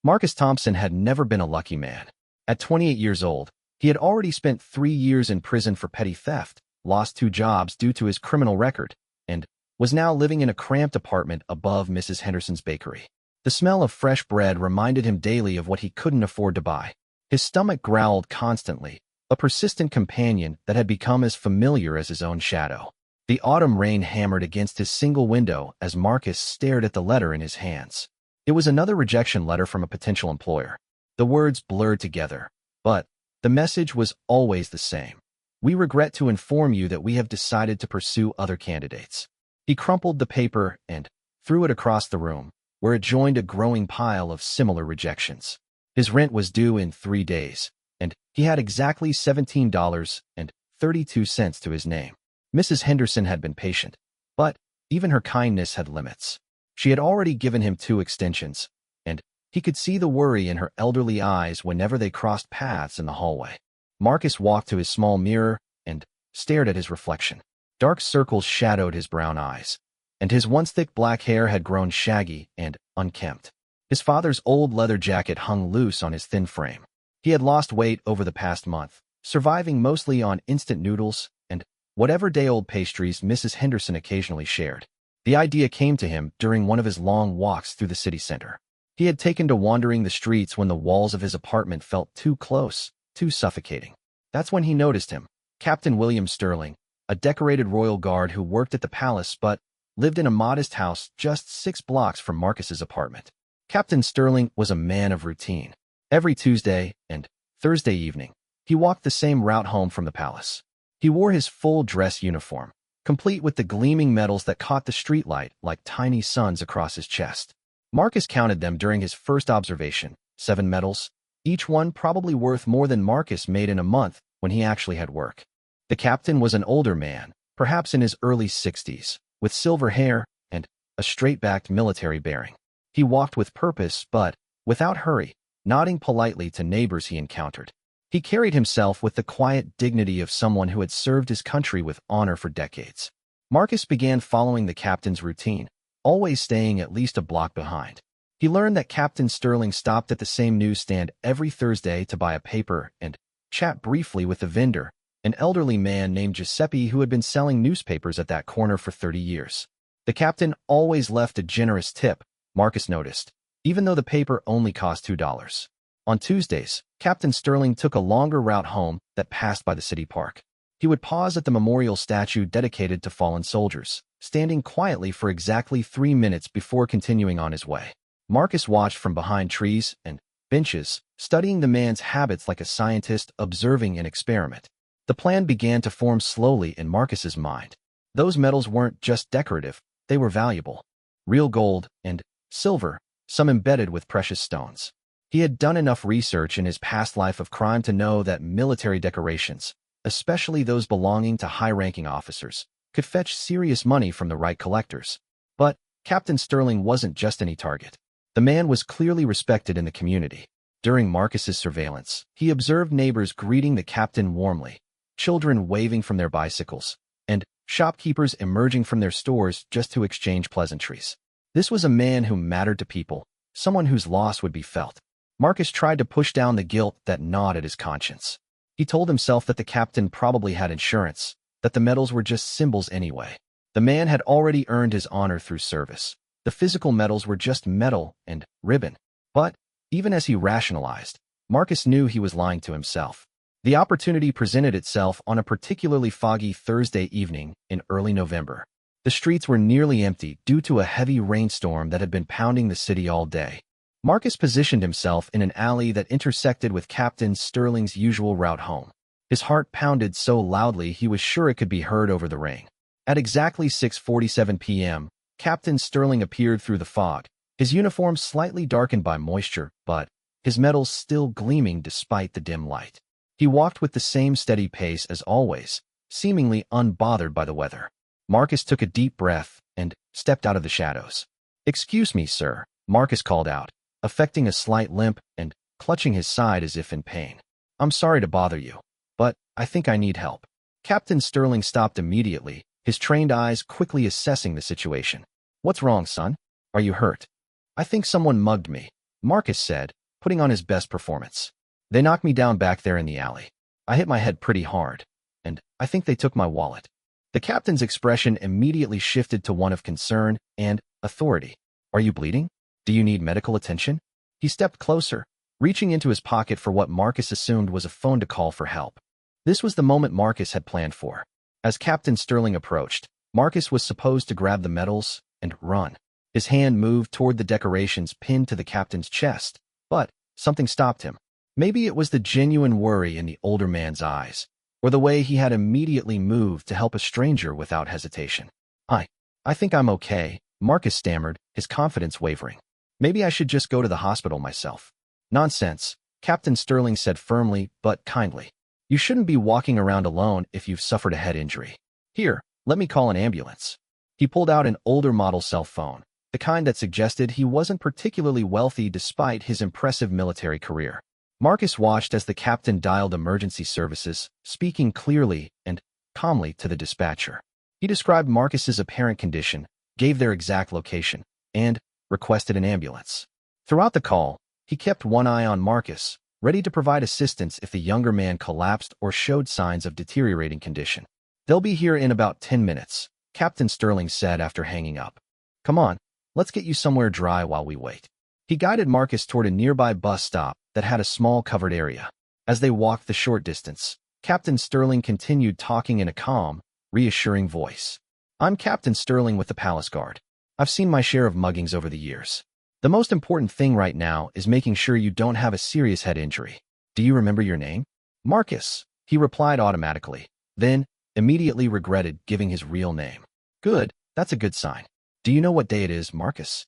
Marcus Thompson had never been a lucky man. At 28 years old, he had already spent 3 years in prison for petty theft, lost 2 jobs due to his criminal record, and was now living in a cramped apartment above Mrs. Henderson's bakery. The smell of fresh bread reminded him daily of what he couldn't afford to buy. His stomach growled constantly, a persistent companion that had become as familiar as his own shadow. The autumn rain hammered against his single window as Marcus stared at the letter in his hands. It was another rejection letter from a potential employer. The words blurred together, but the message was always the same. We regret to inform you that we have decided to pursue other candidates. He crumpled the paper and threw it across the room, where it joined a growing pile of similar rejections. His rent was due in 3 days, and he had exactly $17.32 to his name. Mrs. Henderson had been patient, but even her kindness had limits. She had already given him 2 extensions, and he could see the worry in her elderly eyes whenever they crossed paths in the hallway. Marcus walked to his small mirror and stared at his reflection. Dark circles shadowed his brown eyes, and his once thick black hair had grown shaggy and unkempt. His father's old leather jacket hung loose on his thin frame. He had lost weight over the past month, surviving mostly on instant noodles and whatever day-old pastries Mrs. Henderson occasionally shared. The idea came to him during one of his long walks through the city center. He had taken to wandering the streets when the walls of his apartment felt too close, too suffocating. That's when he noticed him, Captain William Sterling, a decorated royal guard who worked at the palace but lived in a modest house just 6 blocks from Marcus's apartment. Captain Sterling was a man of routine. Every Tuesday and Thursday evening, he walked the same route home from the palace. He wore his full dress uniform, complete with the gleaming medals that caught the streetlight like tiny suns across his chest. Marcus counted them during his first observation, 7 medals, each one probably worth more than Marcus made in a month when he actually had work. The captain was an older man, perhaps in his early 60s, with silver hair and a straight-backed military bearing. He walked with purpose, but without hurry, nodding politely to neighbors he encountered. He carried himself with the quiet dignity of someone who had served his country with honor for decades. Marcus began following the captain's routine, always staying at least a block behind. He learned that Captain Sterling stopped at the same newsstand every Thursday to buy a paper and chat briefly with the vendor, an elderly man named Giuseppe who had been selling newspapers at that corner for 30 years. The captain always left a generous tip, Marcus noticed, even though the paper only cost $2. On Tuesdays, Captain Sterling took a longer route home that passed by the city park. He would pause at the memorial statue dedicated to fallen soldiers, standing quietly for exactly 3 minutes before continuing on his way. Marcus watched from behind trees and benches, studying the man's habits like a scientist observing an experiment. The plan began to form slowly in Marcus's mind. Those medals weren't just decorative, they were valuable. Real gold and silver, some embedded with precious stones. He had done enough research in his past life of crime to know that military decorations, especially those belonging to high-ranking officers, could fetch serious money from the right collectors. But Captain Sterling wasn't just any target. The man was clearly respected in the community. During Marcus's surveillance, he observed neighbors greeting the captain warmly, children waving from their bicycles, and shopkeepers emerging from their stores just to exchange pleasantries. This was a man who mattered to people, someone whose loss would be felt. Marcus tried to push down the guilt that gnawed at his conscience. He told himself that the captain probably had insurance, that the medals were just symbols anyway. The man had already earned his honor through service. The physical medals were just metal and ribbon. But even as he rationalized, Marcus knew he was lying to himself. The opportunity presented itself on a particularly foggy Thursday evening in early November. The streets were nearly empty due to a heavy rainstorm that had been pounding the city all day. Marcus positioned himself in an alley that intersected with Captain Sterling's usual route home. His heart pounded so loudly he was sure it could be heard over the rain. At exactly 6:47 p.m., Captain Sterling appeared through the fog, his uniform slightly darkened by moisture, but his medals still gleaming despite the dim light. He walked with the same steady pace as always, seemingly unbothered by the weather. Marcus took a deep breath and stepped out of the shadows. "Excuse me, sir," Marcus called out, affecting a slight limp and clutching his side as if in pain. "I'm sorry to bother you, but I think I need help." Captain Sterling stopped immediately, his trained eyes quickly assessing the situation. "What's wrong, son? Are you hurt?" "I think someone mugged me." Marcus said, putting on his best performance. They knocked me down back there in the alley. I hit my head pretty hard, and I think they took my wallet. The captain's expression immediately shifted to one of concern and authority. Are you bleeding? Do you need medical attention? He stepped closer, reaching into his pocket for what Marcus assumed was a phone to call for help. This was the moment Marcus had planned for. As Captain Sterling approached, Marcus was supposed to grab the medals and run. His hand moved toward the decorations pinned to the captain's chest, but something stopped him. Maybe it was the genuine worry in the older man's eyes, or the way he had immediately moved to help a stranger without hesitation. I think I'm okay, Marcus stammered, his confidence wavering. Maybe I should just go to the hospital myself. Nonsense, Captain Sterling said firmly but kindly. You shouldn't be walking around alone if you've suffered a head injury. Here, let me call an ambulance. He pulled out an older model cell phone, the kind that suggested he wasn't particularly wealthy despite his impressive military career. Marcus watched as the captain dialed emergency services, speaking clearly and calmly to the dispatcher. He described Marcus's apparent condition, gave their exact location, and requested an ambulance. Throughout the call, he kept one eye on Marcus, ready to provide assistance if the younger man collapsed or showed signs of deteriorating condition. They'll be here in about 10 minutes, Captain Sterling said after hanging up. Come on, let's get you somewhere dry while we wait. He guided Marcus toward a nearby bus stop that had a small covered area. As they walked the short distance, Captain Sterling continued talking in a calm, reassuring voice. I'm Captain Sterling with the Palace Guard. I've seen my share of muggings over the years. The most important thing right now is making sure you don't have a serious head injury. Do you remember your name? Marcus, he replied automatically, then immediately regretted giving his real name. Good, that's a good sign. Do you know what day it is, Marcus?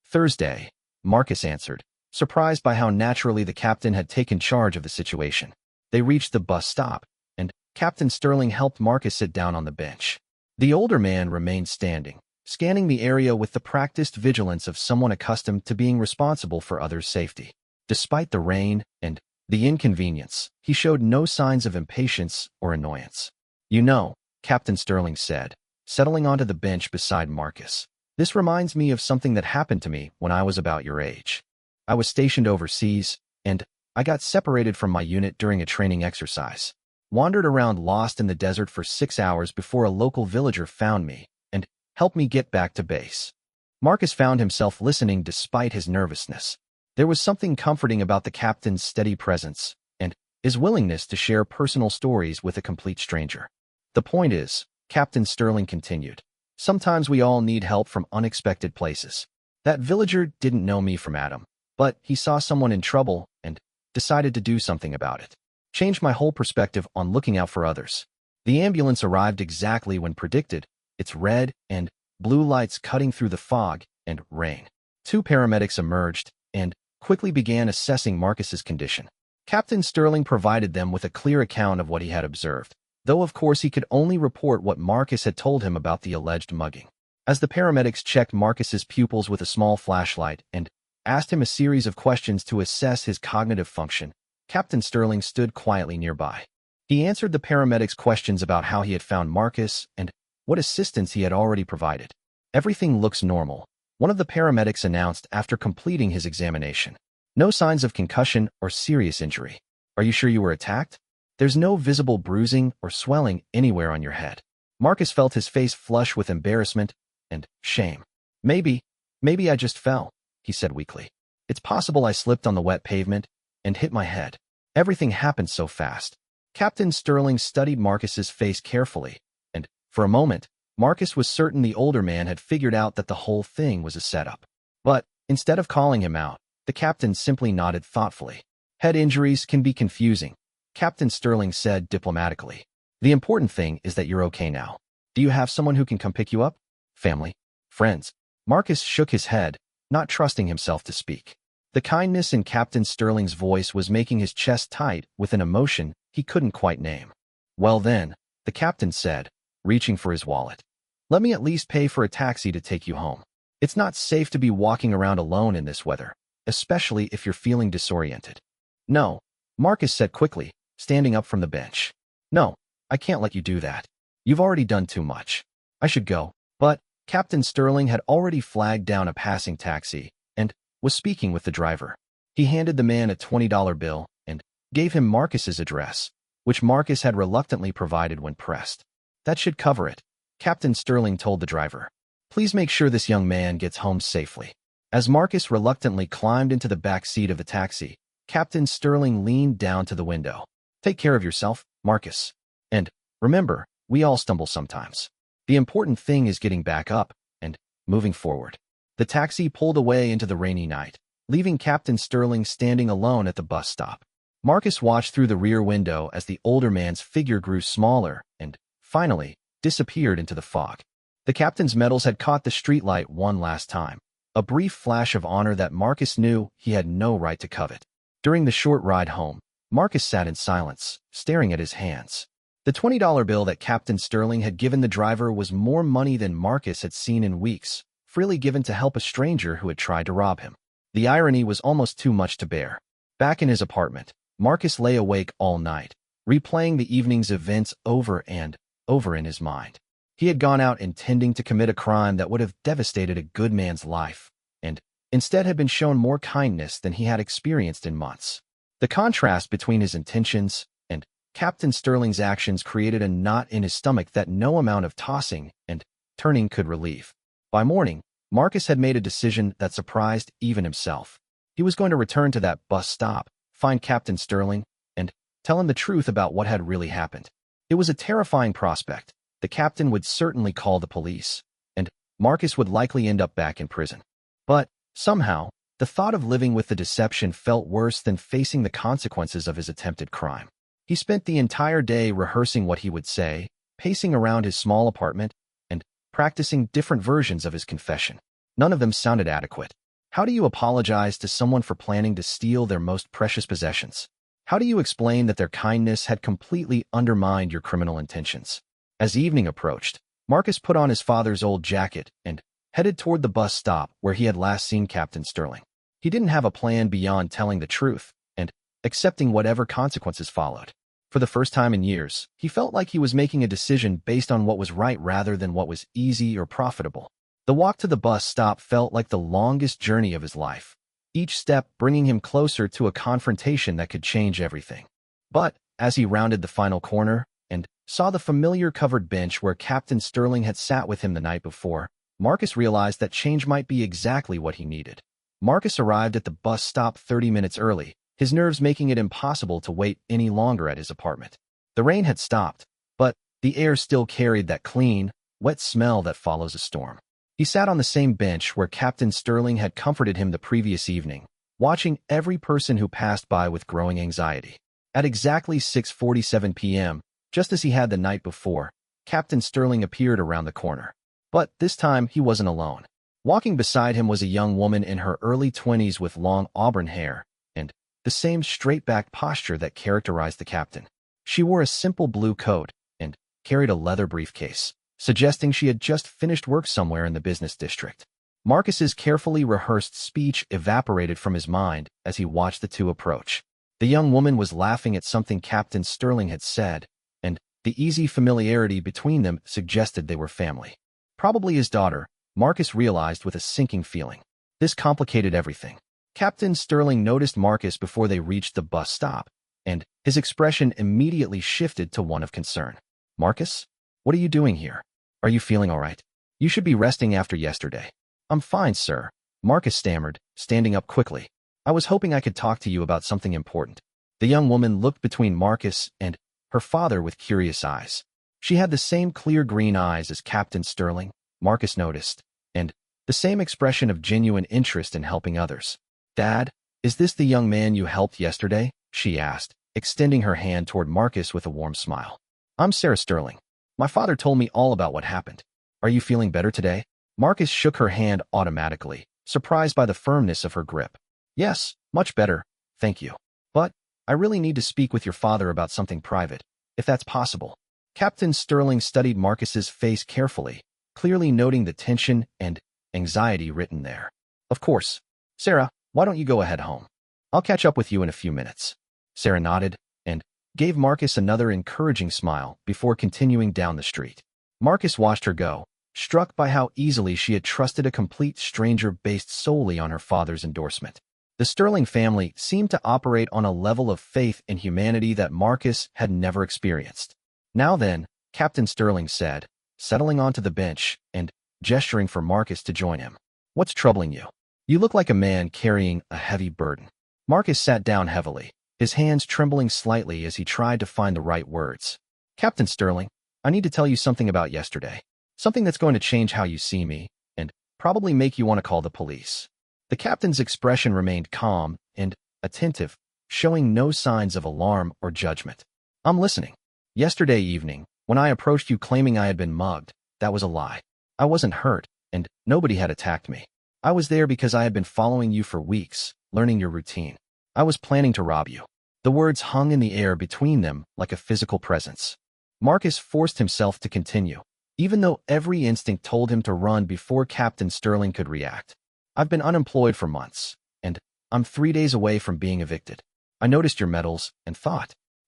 Thursday, Marcus answered, surprised by how naturally the captain had taken charge of the situation. They reached the bus stop, and Captain Sterling helped Marcus sit down on the bench. The older man remained standing, scanning the area with the practiced vigilance of someone accustomed to being responsible for others' safety. Despite the rain and the inconvenience, he showed no signs of impatience or annoyance. You know, Captain Sterling said, settling onto the bench beside Marcus. This reminds me of something that happened to me when I was about your age. I was stationed overseas, and I got separated from my unit during a training exercise. Wandered around lost in the desert for 6 hours before a local villager found me and helped me get back to base. Marcus found himself listening despite his nervousness. There was something comforting about the captain's steady presence and his willingness to share personal stories with a complete stranger. The point is, Captain Sterling continued, sometimes we all need help from unexpected places. That villager didn't know me from Adam, but he saw someone in trouble and decided to do something about it. Changed my whole perspective on looking out for others. The ambulance arrived exactly when predicted, its red and blue lights cutting through the fog and rain. 2 paramedics emerged and quickly began assessing Marcus's condition. Captain Sterling provided them with a clear account of what he had observed, though of course he could only report what Marcus had told him about the alleged mugging. As the paramedics checked Marcus's pupils with a small flashlight and asked him a series of questions to assess his cognitive function, Captain Sterling stood quietly nearby. He answered the paramedics' questions about how he had found Marcus and what assistance he had already provided. Everything looks normal, one of the paramedics announced after completing his examination. No signs of concussion or serious injury. Are you sure you were attacked? There's no visible bruising or swelling anywhere on your head. Marcus felt his face flush with embarrassment and shame. Maybe I just fell, he said weakly. It's possible I slipped on the wet pavement and hit my head. Everything happened so fast. Captain Sterling studied Marcus's face carefully, and, for a moment, Marcus was certain the older man had figured out that the whole thing was a setup. But, instead of calling him out, the captain simply nodded thoughtfully. Head injuries can be confusing, Captain Sterling said diplomatically. The important thing is that you're okay now. Do you have someone who can come pick you up? Family? Friends? Marcus shook his head, not trusting himself to speak. The kindness in Captain Sterling's voice was making his chest tight with an emotion he couldn't quite name. Well then, the captain said, reaching for his wallet. Let me at least pay for a taxi to take you home. It's not safe to be walking around alone in this weather, especially if you're feeling disoriented. No, Marcus said quickly, standing up from the bench. No, I can't let you do that. You've already done too much. I should go. But Captain Sterling had already flagged down a passing taxi and was speaking with the driver. He handed the man a $20 bill and gave him Marcus's address, which Marcus had reluctantly provided when pressed. That should cover it, Captain Sterling told the driver. Please make sure this young man gets home safely. As Marcus reluctantly climbed into the back seat of the taxi, Captain Sterling leaned down to the window. Take care of yourself, Marcus. And remember, we all stumble sometimes. The important thing is getting back up and moving forward. The taxi pulled away into the rainy night, leaving Captain Sterling standing alone at the bus stop. Marcus watched through the rear window as the older man's figure grew smaller and, finally, disappeared into the fog. The captain's medals had caught the streetlight one last time, a brief flash of honor that Marcus knew he had no right to covet. During the short ride home, Marcus sat in silence, staring at his hands. The $20 bill that Captain Sterling had given the driver was more money than Marcus had seen in weeks, freely given to help a stranger who had tried to rob him. The irony was almost too much to bear. Back in his apartment, Marcus lay awake all night, replaying the evening's events over and over in his mind. He had gone out intending to commit a crime that would have devastated a good man's life, and instead had been shown more kindness than he had experienced in months. The contrast between his intentions and Captain Sterling's actions created a knot in his stomach that no amount of tossing and turning could relieve. By morning, Marcus had made a decision that surprised even himself. He was going to return to that bus stop, find Captain Sterling, and tell him the truth about what had really happened. It was a terrifying prospect. The captain would certainly call the police, and Marcus would likely end up back in prison. But, somehow, the thought of living with the deception felt worse than facing the consequences of his attempted crime. He spent the entire day rehearsing what he would say, pacing around his small apartment, and practicing different versions of his confession. None of them sounded adequate. How do you apologize to someone for planning to steal their most precious possessions? How do you explain that their kindness had completely undermined your criminal intentions? As evening approached, Marcus put on his father's old jacket and headed toward the bus stop where he had last seen Captain Sterling. He didn't have a plan beyond telling the truth and accepting whatever consequences followed. For the first time in years, he felt like he was making a decision based on what was right rather than what was easy or profitable. The walk to the bus stop felt like the longest journey of his life, each step bringing him closer to a confrontation that could change everything. But as he rounded the final corner and saw the familiar covered bench where Captain Sterling had sat with him the night before, Marcus realized that change might be exactly what he needed. Marcus arrived at the bus stop 30 minutes early, his nerves making it impossible to wait any longer at his apartment. The rain had stopped, but the air still carried that clean, wet smell that follows a storm. He sat on the same bench where Captain Sterling had comforted him the previous evening, watching every person who passed by with growing anxiety. At exactly 6:47 p.m., just as he had the night before, Captain Sterling appeared around the corner. But this time he wasn't alone. Walking beside him was a young woman in her early 20s with long auburn hair and the same straight-backed posture that characterized the captain. She wore a simple blue coat and carried a leather briefcase, suggesting she had just finished work somewhere in the business district. Marcus's carefully rehearsed speech evaporated from his mind as he watched the two approach. The young woman was laughing at something Captain Sterling had said, and the easy familiarity between them suggested they were family. Probably his daughter, Marcus realized with a sinking feeling. This complicated everything. Captain Sterling noticed Marcus before they reached the bus stop, and his expression immediately shifted to one of concern. Marcus, what are you doing here? Are you feeling all right? You should be resting after yesterday. I'm fine, sir, Marcus stammered, standing up quickly. I was hoping I could talk to you about something important. The young woman looked between Marcus and her father with curious eyes. She had the same clear green eyes as Captain Sterling, Marcus noticed, and the same expression of genuine interest in helping others. Dad, is this the young man you helped yesterday? She asked, extending her hand toward Marcus with a warm smile. I'm Sarah Sterling. My father told me all about what happened. Are you feeling better today? Marcus shook her hand automatically, surprised by the firmness of her grip. Yes, much better, thank you. But I really need to speak with your father about something private, if that's possible. Captain Sterling studied Marcus's face carefully, clearly noting the tension and anxiety written there. Of course. Sarah, why don't you go ahead home? I'll catch up with you in a few minutes. Sarah nodded and gave Marcus another encouraging smile before continuing down the street. Marcus watched her go, struck by how easily she had trusted a complete stranger based solely on her father's endorsement. The Sterling family seemed to operate on a level of faith in humanity that Marcus had never experienced. "Now then," Captain Sterling said, settling onto the bench and gesturing for Marcus to join him. "What's troubling you? You look like a man carrying a heavy burden." Marcus sat down heavily, his hands trembling slightly as he tried to find the right words. "Captain Sterling, I need to tell you something about yesterday. Something that's going to change how you see me, and probably make you want to call the police." The captain's expression remained calm and attentive, showing no signs of alarm or judgment. "I'm listening. Yesterday evening, when I approached you claiming I had been mugged, that was a lie. I wasn't hurt, and nobody had attacked me. I was there because I had been following you for weeks, learning your routine. I was planning to rob you." The words hung in the air between them like a physical presence. Marcus forced himself to continue, even though every instinct told him to run before Captain Sterling could react. "I've been unemployed for months, and I'm 3 days away from being evicted. I noticed your medals and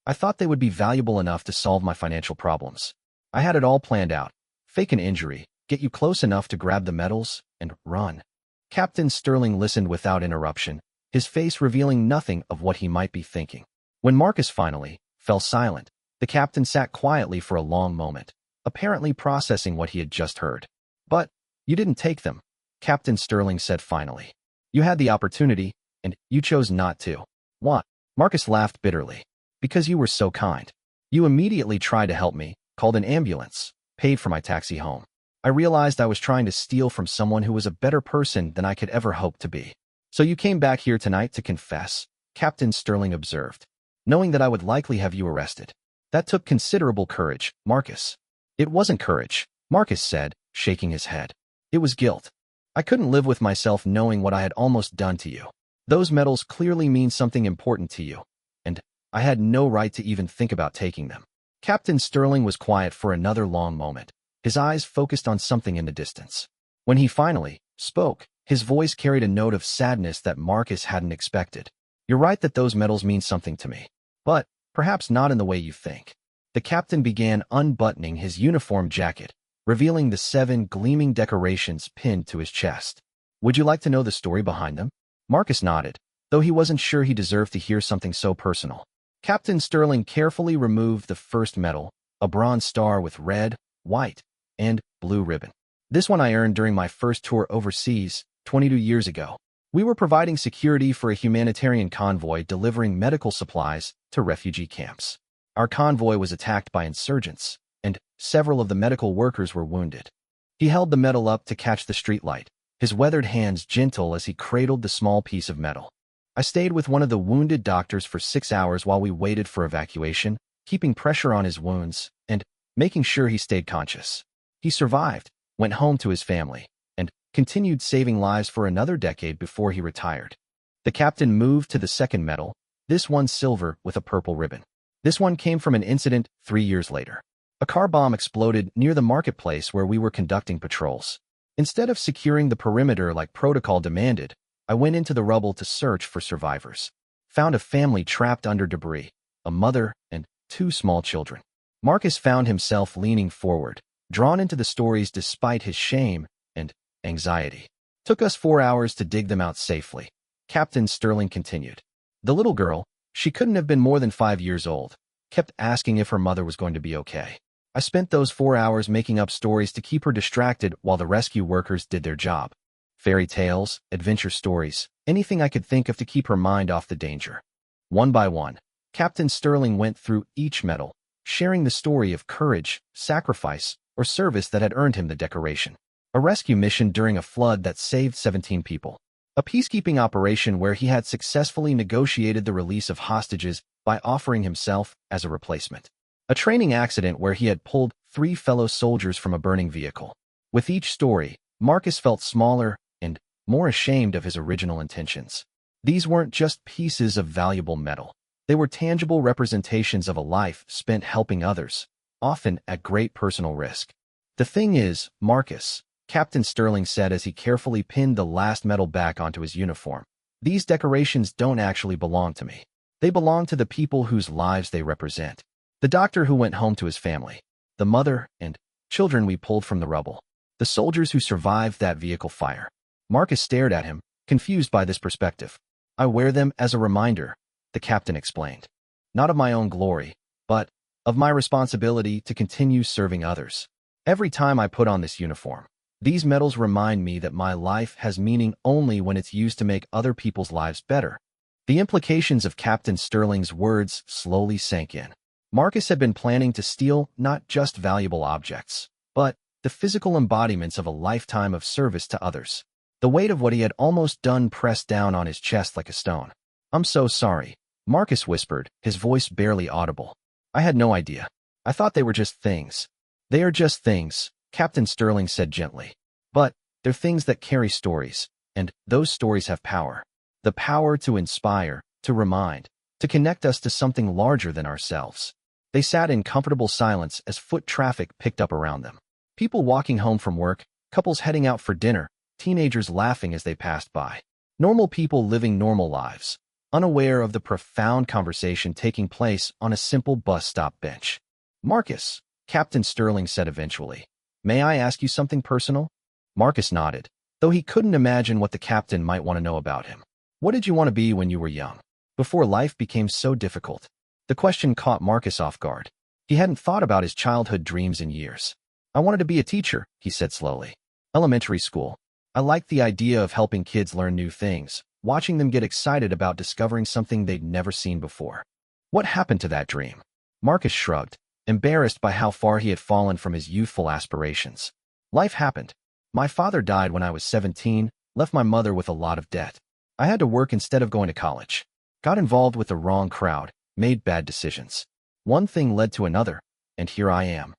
I thought they would be valuable enough to solve my financial problems. I had it all planned out. Fake an injury, get you close enough to grab the medals, and run." Captain Sterling listened without interruption, his face revealing nothing of what he might be thinking. When Marcus finally fell silent, the captain sat quietly for a long moment, apparently processing what he had just heard. "But you didn't take them," Captain Sterling said finally. "You had the opportunity, and you chose not to." "What?" Marcus laughed bitterly. "Because you were so kind. You immediately tried to help me, called an ambulance, paid for my taxi home. I realized I was trying to steal from someone who was a better person than I could ever hope to be. So you came back here tonight to confess," Captain Sterling observed, "knowing that I would likely have you arrested. That took considerable courage, Marcus." "It wasn't courage," Marcus said, shaking his head. "It was guilt. I couldn't live with myself knowing what I had almost done to you. Those medals clearly mean something important to you, and I had no right to even think about taking them." Captain Sterling was quiet for another long moment, his eyes focused on something in the distance. When he finally spoke, his voice carried a note of sadness that Marcus hadn't expected. "You're right that those medals mean something to me, but perhaps not in the way you think." The captain began unbuttoning his uniform jacket, revealing the 7 gleaming decorations pinned to his chest. "Would you like to know the story behind them?" Marcus nodded, though he wasn't sure he deserved to hear something so personal. Captain Sterling carefully removed the first medal, a bronze star with red, white, and blue ribbon. "This one I earned during my first tour overseas, 22 years ago. We were providing security for a humanitarian convoy delivering medical supplies to refugee camps. Our convoy was attacked by insurgents, and several of the medical workers were wounded." He held the medal up to catch the streetlight, his weathered hands gentle as he cradled the small piece of metal. "I stayed with one of the wounded doctors for 6 hours while we waited for evacuation, keeping pressure on his wounds and making sure he stayed conscious. He survived, went home to his family, and continued saving lives for another decade before he retired." The captain moved to the second medal, this one silver with a purple ribbon. "This one came from an incident 3 years later. A car bomb exploded near the marketplace where we were conducting patrols. Instead of securing the perimeter like protocol demanded, I went into the rubble to search for survivors. Found a family trapped under debris, a mother and 2 small children." Marcus found himself leaning forward, drawn into the stories despite his shame and anxiety. "Took us 4 hours to dig them out safely," Captain Sterling continued. "The little girl, she couldn't have been more than 5 years old, kept asking if her mother was going to be okay. I spent those 4 hours making up stories to keep her distracted while the rescue workers did their job. Fairy tales, adventure stories, anything I could think of to keep her mind off the danger." One by one, Captain Sterling went through each medal, sharing the story of courage, sacrifice, or service that had earned him the decoration. A rescue mission during a flood that saved 17 people. A peacekeeping operation where he had successfully negotiated the release of hostages by offering himself as a replacement. A training accident where he had pulled 3 fellow soldiers from a burning vehicle. With each story, Marcus felt smaller and more ashamed of his original intentions. These weren't just pieces of valuable metal. They were tangible representations of a life spent helping others, often at great personal risk. "The thing is, Marcus," Captain Sterling said as he carefully pinned the last medal back onto his uniform, "these decorations don't actually belong to me. They belong to the people whose lives they represent. The doctor who went home to his family, the mother and children we pulled from the rubble, the soldiers who survived that vehicle fire." Marcus stared at him, confused by this perspective. I wear them as a reminder, the captain explained. Not of my own glory, but of my responsibility to continue serving others. Every time I put on this uniform, these medals remind me that my life has meaning only when it's used to make other people's lives better. The implications of Captain Sterling's words slowly sank in. Marcus had been planning to steal not just valuable objects, but the physical embodiments of a lifetime of service to others. The weight of what he had almost done pressed down on his chest like a stone. "I'm so sorry," Marcus whispered, his voice barely audible. "I had no idea. I thought they were just things." "They are just things," Captain Sterling said gently. "But they're things that carry stories, and those stories have power. The power to inspire, to remind, to connect us to something larger than ourselves." They sat in comfortable silence as foot traffic picked up around them. People walking home from work, couples heading out for dinner, teenagers laughing as they passed by. Normal people living normal lives, unaware of the profound conversation taking place on a simple bus stop bench. "Marcus," Captain Sterling said eventually, "may I ask you something personal?" Marcus nodded, though he couldn't imagine what the captain might want to know about him. "What did you want to be when you were young, before life became so difficult?" The question caught Marcus off guard. He hadn't thought about his childhood dreams in years. "I wanted to be a teacher," he said slowly. "Elementary school. I liked the idea of helping kids learn new things, watching them get excited about discovering something they'd never seen before." "What happened to that dream?" Marcus shrugged, embarrassed by how far he had fallen from his youthful aspirations. "Life happened. My father died when I was 17, left my mother with a lot of debt. I had to work instead of going to college. Got involved with the wrong crowd, made bad decisions. One thing led to another, and here I am."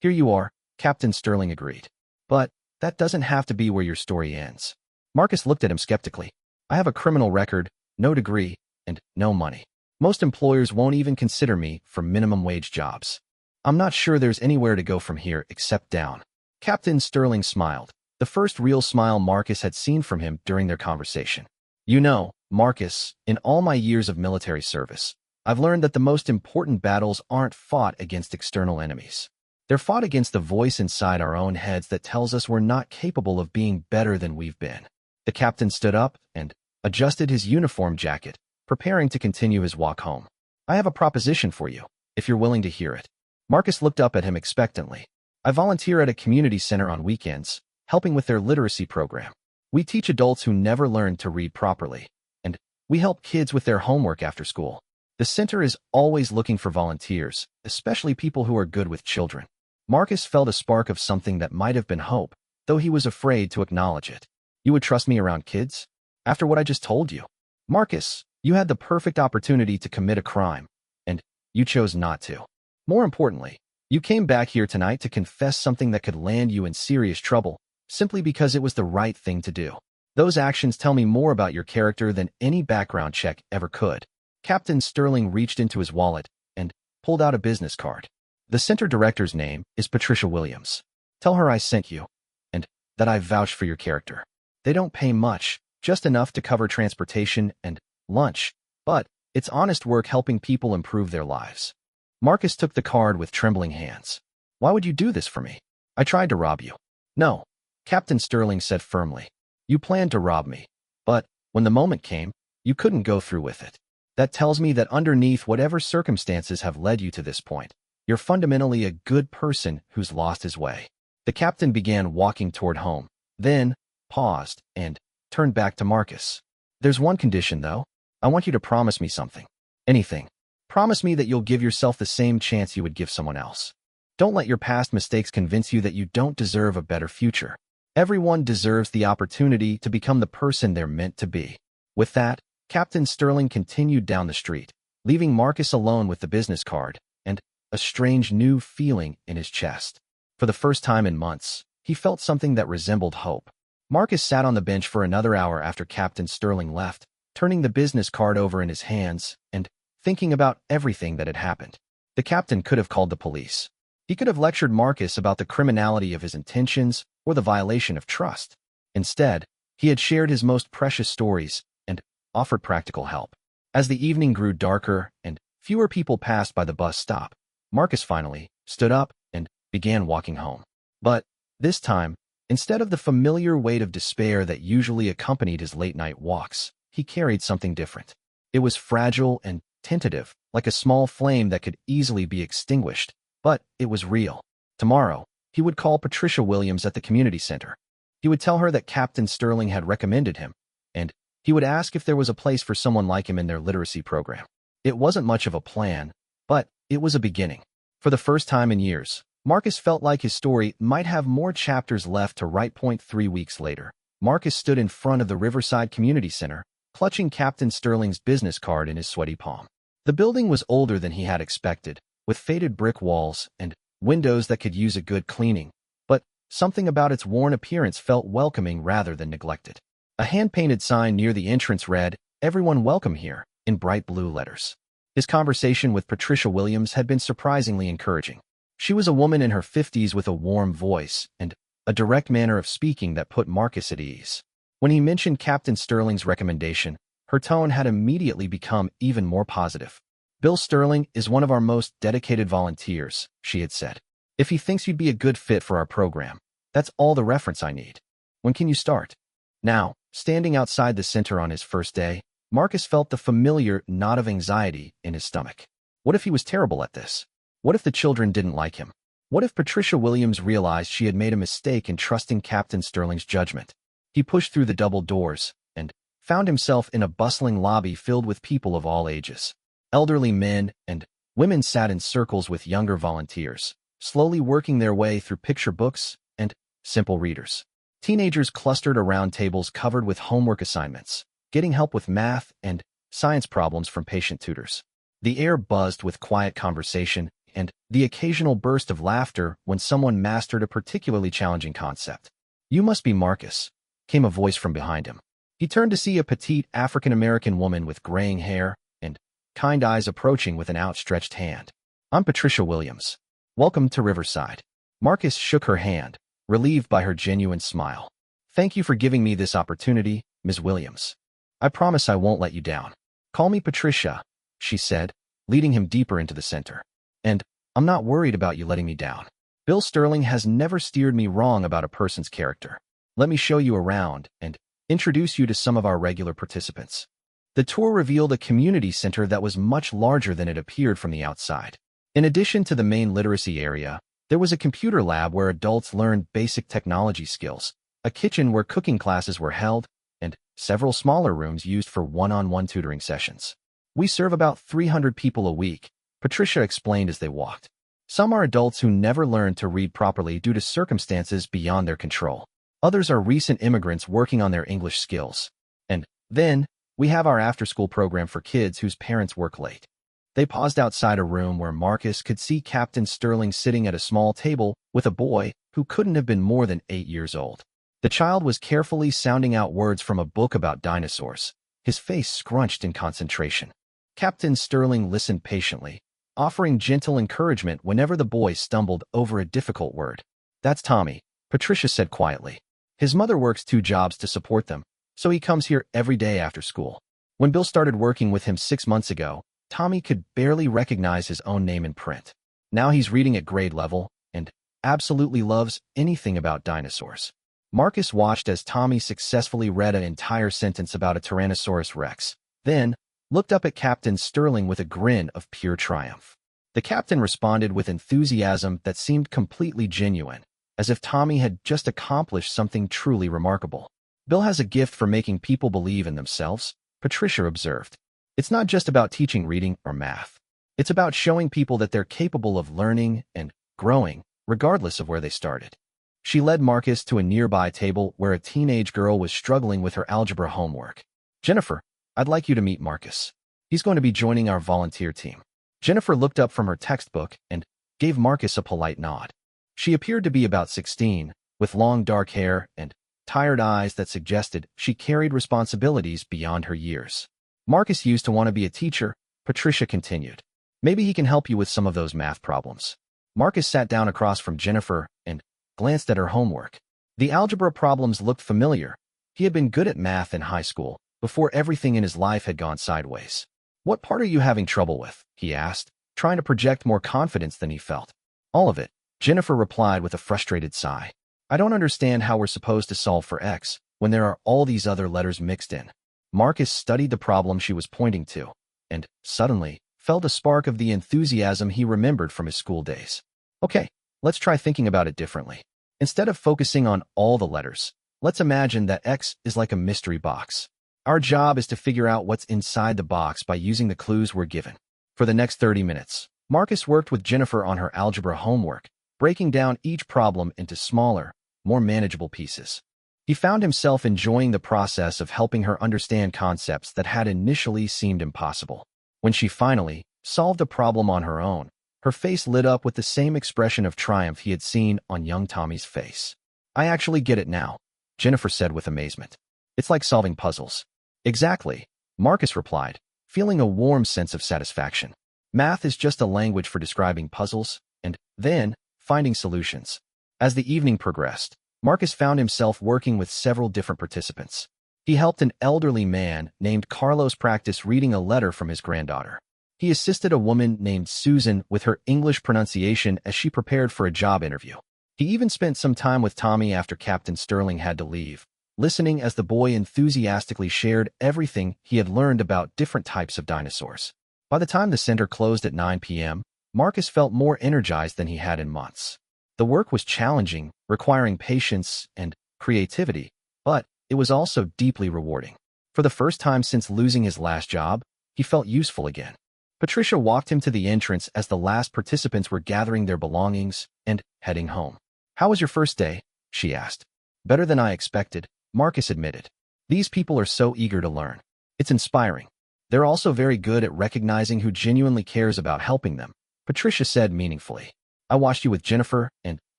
"Here you are," Captain Sterling agreed. "But that doesn't have to be where your story ends." Marcus looked at him skeptically. "I have a criminal record, no degree, and no money. Most employers won't even consider me for minimum wage jobs. I'm not sure there's anywhere to go from here except down." Captain Sterling smiled, the first real smile Marcus had seen from him during their conversation. "You know, Marcus, in all my years of military service, I've learned that the most important battles aren't fought against external enemies. They're fought against the voice inside our own heads that tells us we're not capable of being better than we've been." The captain stood up and adjusted his uniform jacket, preparing to continue his walk home. "I have a proposition for you, if you're willing to hear it." Marcus looked up at him expectantly. "I volunteer at a community center on weekends, helping with their literacy program. We teach adults who never learned to read properly, and we help kids with their homework after school. The center is always looking for volunteers, especially people who are good with children." Marcus felt a spark of something that might have been hope, though he was afraid to acknowledge it. "You would trust me around kids? After what I just told you?" "Marcus, you had the perfect opportunity to commit a crime, and you chose not to. More importantly, you came back here tonight to confess something that could land you in serious trouble, simply because it was the right thing to do. Those actions tell me more about your character than any background check ever could." Captain Sterling reached into his wallet and pulled out a business card. "The center director's name is Patricia Williams. Tell her I sent you, and that I vouched for your character. They don't pay much, just enough to cover transportation and lunch, but it's honest work helping people improve their lives." Marcus took the card with trembling hands. "Why would you do this for me? I tried to rob you." "No," Captain Sterling said firmly. "You planned to rob me, but when the moment came, you couldn't go through with it. That tells me that underneath whatever circumstances have led you to this point, you're fundamentally a good person who's lost his way." The captain began walking toward home, then paused and turned back to Marcus. "There's one condition, though. I want you to promise me something. Anything. Promise me that you'll give yourself the same chance you would give someone else. Don't let your past mistakes convince you that you don't deserve a better future. Everyone deserves the opportunity to become the person they're meant to be." With that, Captain Sterling continued down the street, leaving Marcus alone with the business card and a strange new feeling in his chest. For the first time in months, he felt something that resembled hope. Marcus sat on the bench for another hour after Captain Sterling left, turning the business card over in his hands and thinking about everything that had happened. The captain could have called the police. He could have lectured Marcus about the criminality of his intentions or the violation of trust. Instead, he had shared his most precious stories and offered practical help. As the evening grew darker and fewer people passed by the bus stop, Marcus finally stood up and began walking home. But this time, instead of the familiar weight of despair that usually accompanied his late-night walks, he carried something different. It was fragile and tentative, like a small flame that could easily be extinguished, but it was real. Tomorrow, he would call Patricia Williams at the community center. He would tell her that Captain Sterling had recommended him, and he would ask if there was a place for someone like him in their literacy program. It wasn't much of a plan, but it was a beginning. For the first time in years, Marcus felt like his story might have more chapters left to write. 3 weeks later, Marcus stood in front of the Riverside Community Center, clutching Captain Sterling's business card in his sweaty palm. The building was older than he had expected, with faded brick walls and windows that could use a good cleaning, but something about its worn appearance felt welcoming rather than neglected. A hand-painted sign near the entrance read, "Everyone welcome here," in bright blue letters. His conversation with Patricia Williams had been surprisingly encouraging. She was a woman in her 50s with a warm voice and a direct manner of speaking that put Marcus at ease. When he mentioned Captain Sterling's recommendation, her tone had immediately become even more positive. "Bill Sterling is one of our most dedicated volunteers," she had said. "If he thinks you'd be a good fit for our program, that's all the reference I need. When can you start?" Now, standing outside the center on his first day, Marcus felt the familiar knot of anxiety in his stomach. What if he was terrible at this? What if the children didn't like him? What if Patricia Williams realized she had made a mistake in trusting Captain Sterling's judgment? He pushed through the double doors and found himself in a bustling lobby filled with people of all ages. Elderly men and women sat in circles with younger volunteers, slowly working their way through picture books and simple readers. Teenagers clustered around tables covered with homework assignments, getting help with math and science problems from patient tutors. The air buzzed with quiet conversation and the occasional burst of laughter when someone mastered a particularly challenging concept. "You must be Marcus," came a voice from behind him. He turned to see a petite African-American woman with graying hair and kind eyes approaching with an outstretched hand. "I'm Patricia Williams. Welcome to Riverside." Marcus shook her hand, relieved by her genuine smile. "Thank you for giving me this opportunity, Ms. Williams. I promise I won't let you down. Call me Patricia," she said, leading him deeper into the center. "And I'm not worried about you letting me down. Bill Sterling has never steered me wrong about a person's character. Let me show you around and introduce you to some of our regular participants." The tour revealed a community center that was much larger than it appeared from the outside. In addition to the main literacy area, there was a computer lab where adults learned basic technology skills, a kitchen where cooking classes were held, and several smaller rooms used for one-on-one tutoring sessions. "We serve about 300 people a week," Patricia explained as they walked. "Some are adults who never learned to read properly due to circumstances beyond their control. Others are recent immigrants working on their English skills. And then, we have our after-school program for kids whose parents work late." They paused outside a room where Marcus could see Captain Sterling sitting at a small table with a boy who couldn't have been more than 8 years old. The child was carefully sounding out words from a book about dinosaurs, his face scrunched in concentration. Captain Sterling listened patiently, offering gentle encouragement whenever the boy stumbled over a difficult word. "That's Tommy," Patricia said quietly. "His mother works 2 jobs to support them, so he comes here every day after school. When Bill started working with him 6 months ago, Tommy could barely recognize his own name in print. Now he's reading at grade level and absolutely loves anything about dinosaurs." Marcus watched as Tommy successfully read an entire sentence about a Tyrannosaurus Rex, then looked up at Captain Sterling with a grin of pure triumph. The captain responded with enthusiasm that seemed completely genuine, as if Tommy had just accomplished something truly remarkable. "Bill has a gift for making people believe in themselves," Patricia observed. "It's not just about teaching reading or math. It's about showing people that they're capable of learning and growing, regardless of where they started." She led Marcus to a nearby table where a teenage girl was struggling with her algebra homework. "Jennifer, I'd like you to meet Marcus. He's going to be joining our volunteer team." Jennifer looked up from her textbook and gave Marcus a polite nod. She appeared to be about 16, with long dark hair and tired eyes that suggested she carried responsibilities beyond her years. "Marcus used to want to be a teacher," Patricia continued. "Maybe he can help you with some of those math problems." Marcus sat down across from Jennifer and glanced at her homework. The algebra problems looked familiar. He had been good at math in high school, before everything in his life had gone sideways. "What part are you having trouble with?" he asked, trying to project more confidence than he felt. "All of it," Jennifer replied with a frustrated sigh. "I don't understand how we're supposed to solve for X when there are all these other letters mixed in." Marcus studied the problem she was pointing to, and, suddenly, felt a spark of the enthusiasm he remembered from his school days. Okay, let's try thinking about it differently. Instead of focusing on all the letters, let's imagine that X is like a mystery box. Our job is to figure out what's inside the box by using the clues we're given. For the next 30 minutes, Marcus worked with Jennifer on her algebra homework, breaking down each problem into smaller, more manageable pieces. He found himself enjoying the process of helping her understand concepts that had initially seemed impossible. When she finally solved a problem on her own, her face lit up with the same expression of triumph he had seen on young Tommy's face. "I actually get it now," Jennifer said with amazement. "It's like solving puzzles." "Exactly," Marcus replied, feeling a warm sense of satisfaction. Math is just a language for describing puzzles, and then finding solutions. As the evening progressed, Marcus found himself working with several different participants. He helped an elderly man named Carlos practice reading a letter from his granddaughter. He assisted a woman named Susan with her English pronunciation as she prepared for a job interview. He even spent some time with Tommy after Captain Sterling had to leave, listening as the boy enthusiastically shared everything he had learned about different types of dinosaurs. By the time the center closed at 9 p.m., Marcus felt more energized than he had in months. The work was challenging, requiring patience and creativity, but it was also deeply rewarding. For the first time since losing his last job, he felt useful again. Patricia walked him to the entrance as the last participants were gathering their belongings and heading home. "How was your first day?" she asked. "Better than I expected," Marcus admitted. "These people are so eager to learn. It's inspiring. They're also very good at recognizing who genuinely cares about helping them," Patricia said meaningfully. "I watched you with Jennifer and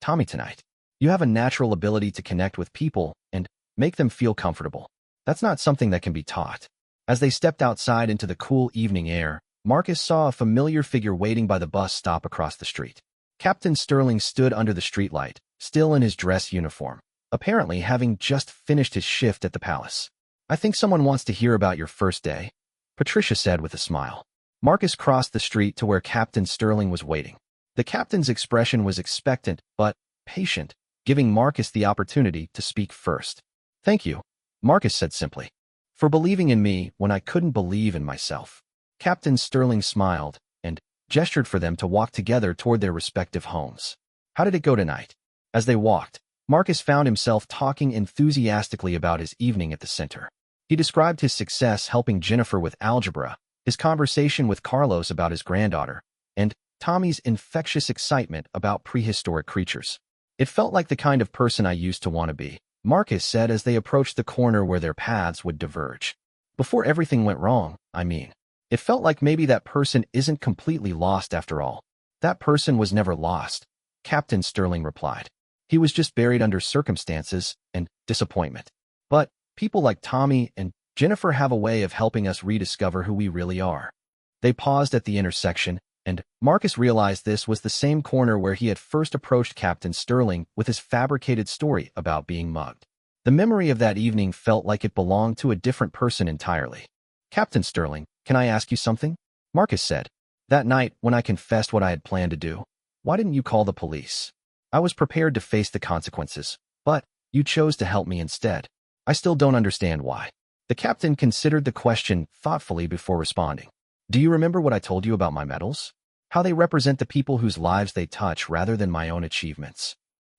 Tommy tonight. You have a natural ability to connect with people and make them feel comfortable. That's not something that can be taught." As they stepped outside into the cool evening air, Marcus saw a familiar figure waiting by the bus stop across the street. Captain Sterling stood under the streetlight, still in his dress uniform, apparently having just finished his shift at the palace. "I think someone wants to hear about your first day," Patricia said with a smile. Marcus crossed the street to where Captain Sterling was waiting. The captain's expression was expectant but patient, giving Marcus the opportunity to speak first. "Thank you," Marcus said simply, "for believing in me when I couldn't believe in myself." Captain Sterling smiled and gestured for them to walk together toward their respective homes. "How did it go tonight?" As they walked, Marcus found himself talking enthusiastically about his evening at the center. He described his success helping Jennifer with algebra, his conversation with Carlos about his granddaughter, and Tommy's infectious excitement about prehistoric creatures. "It felt like the kind of person I used to want to be," Marcus said as they approached the corner where their paths would diverge. "Before everything went wrong, I mean. It felt like maybe that person isn't completely lost after all." "That person was never lost," Captain Sterling replied. "He was just buried under circumstances and disappointment. But people like Tommy and Jennifer have a way of helping us rediscover who we really are." They paused at the intersection, and Marcus realized this was the same corner where he had first approached Captain Sterling with his fabricated story about being mugged. The memory of that evening felt like it belonged to a different person entirely. "Captain Sterling, can I ask you something?" Marcus said. "That night, when I confessed what I had planned to do, why didn't you call the police? I was prepared to face the consequences, but you chose to help me instead. I still don't understand why." The captain considered the question thoughtfully before responding. "Do you remember what I told you about my medals? How they represent the people whose lives they touch rather than my own achievements?"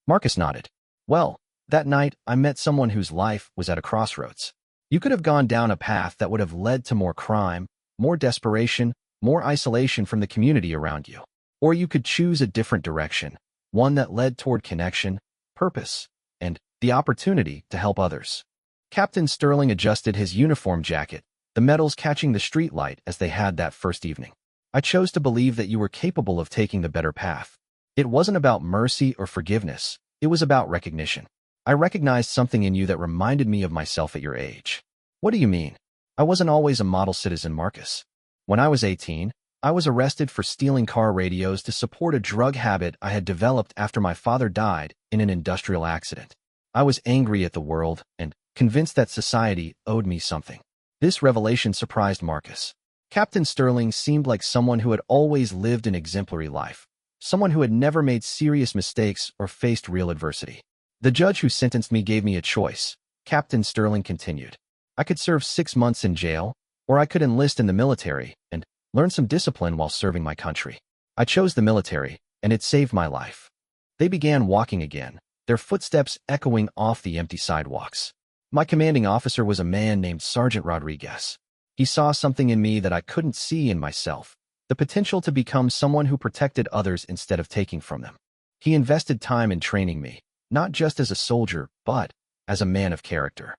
Marcus nodded. "Well, that night I met someone whose life was at a crossroads. You could have gone down a path that would have led to more crime, more desperation, more isolation from the community around you. Or you could choose a different direction, one that led toward connection, purpose, and the opportunity to help others." Captain Sterling adjusted his uniform jacket, the medals catching the streetlight as they had that first evening. "I chose to believe that you were capable of taking the better path. It wasn't about mercy or forgiveness, it was about recognition. I recognized something in you that reminded me of myself at your age." "What do you mean?" "I wasn't always a model citizen, Marcus. When I was 18, I was arrested for stealing car radios to support a drug habit I had developed after my father died in an industrial accident. I was angry at the world and convinced that society owed me something." This revelation surprised Marcus. Captain Sterling seemed like someone who had always lived an exemplary life, someone who had never made serious mistakes or faced real adversity. "The judge who sentenced me gave me a choice," Captain Sterling continued. I could serve 6 months in jail, or I could enlist in the military and learn some discipline while serving my country. I chose the military, and it saved my life. They began walking again, their footsteps echoing off the empty sidewalks. My commanding officer was a man named Sergeant Rodriguez. He saw something in me that I couldn't see in myself, the potential to become someone who protected others instead of taking from them. He invested time in training me, not just as a soldier, but as a man of character.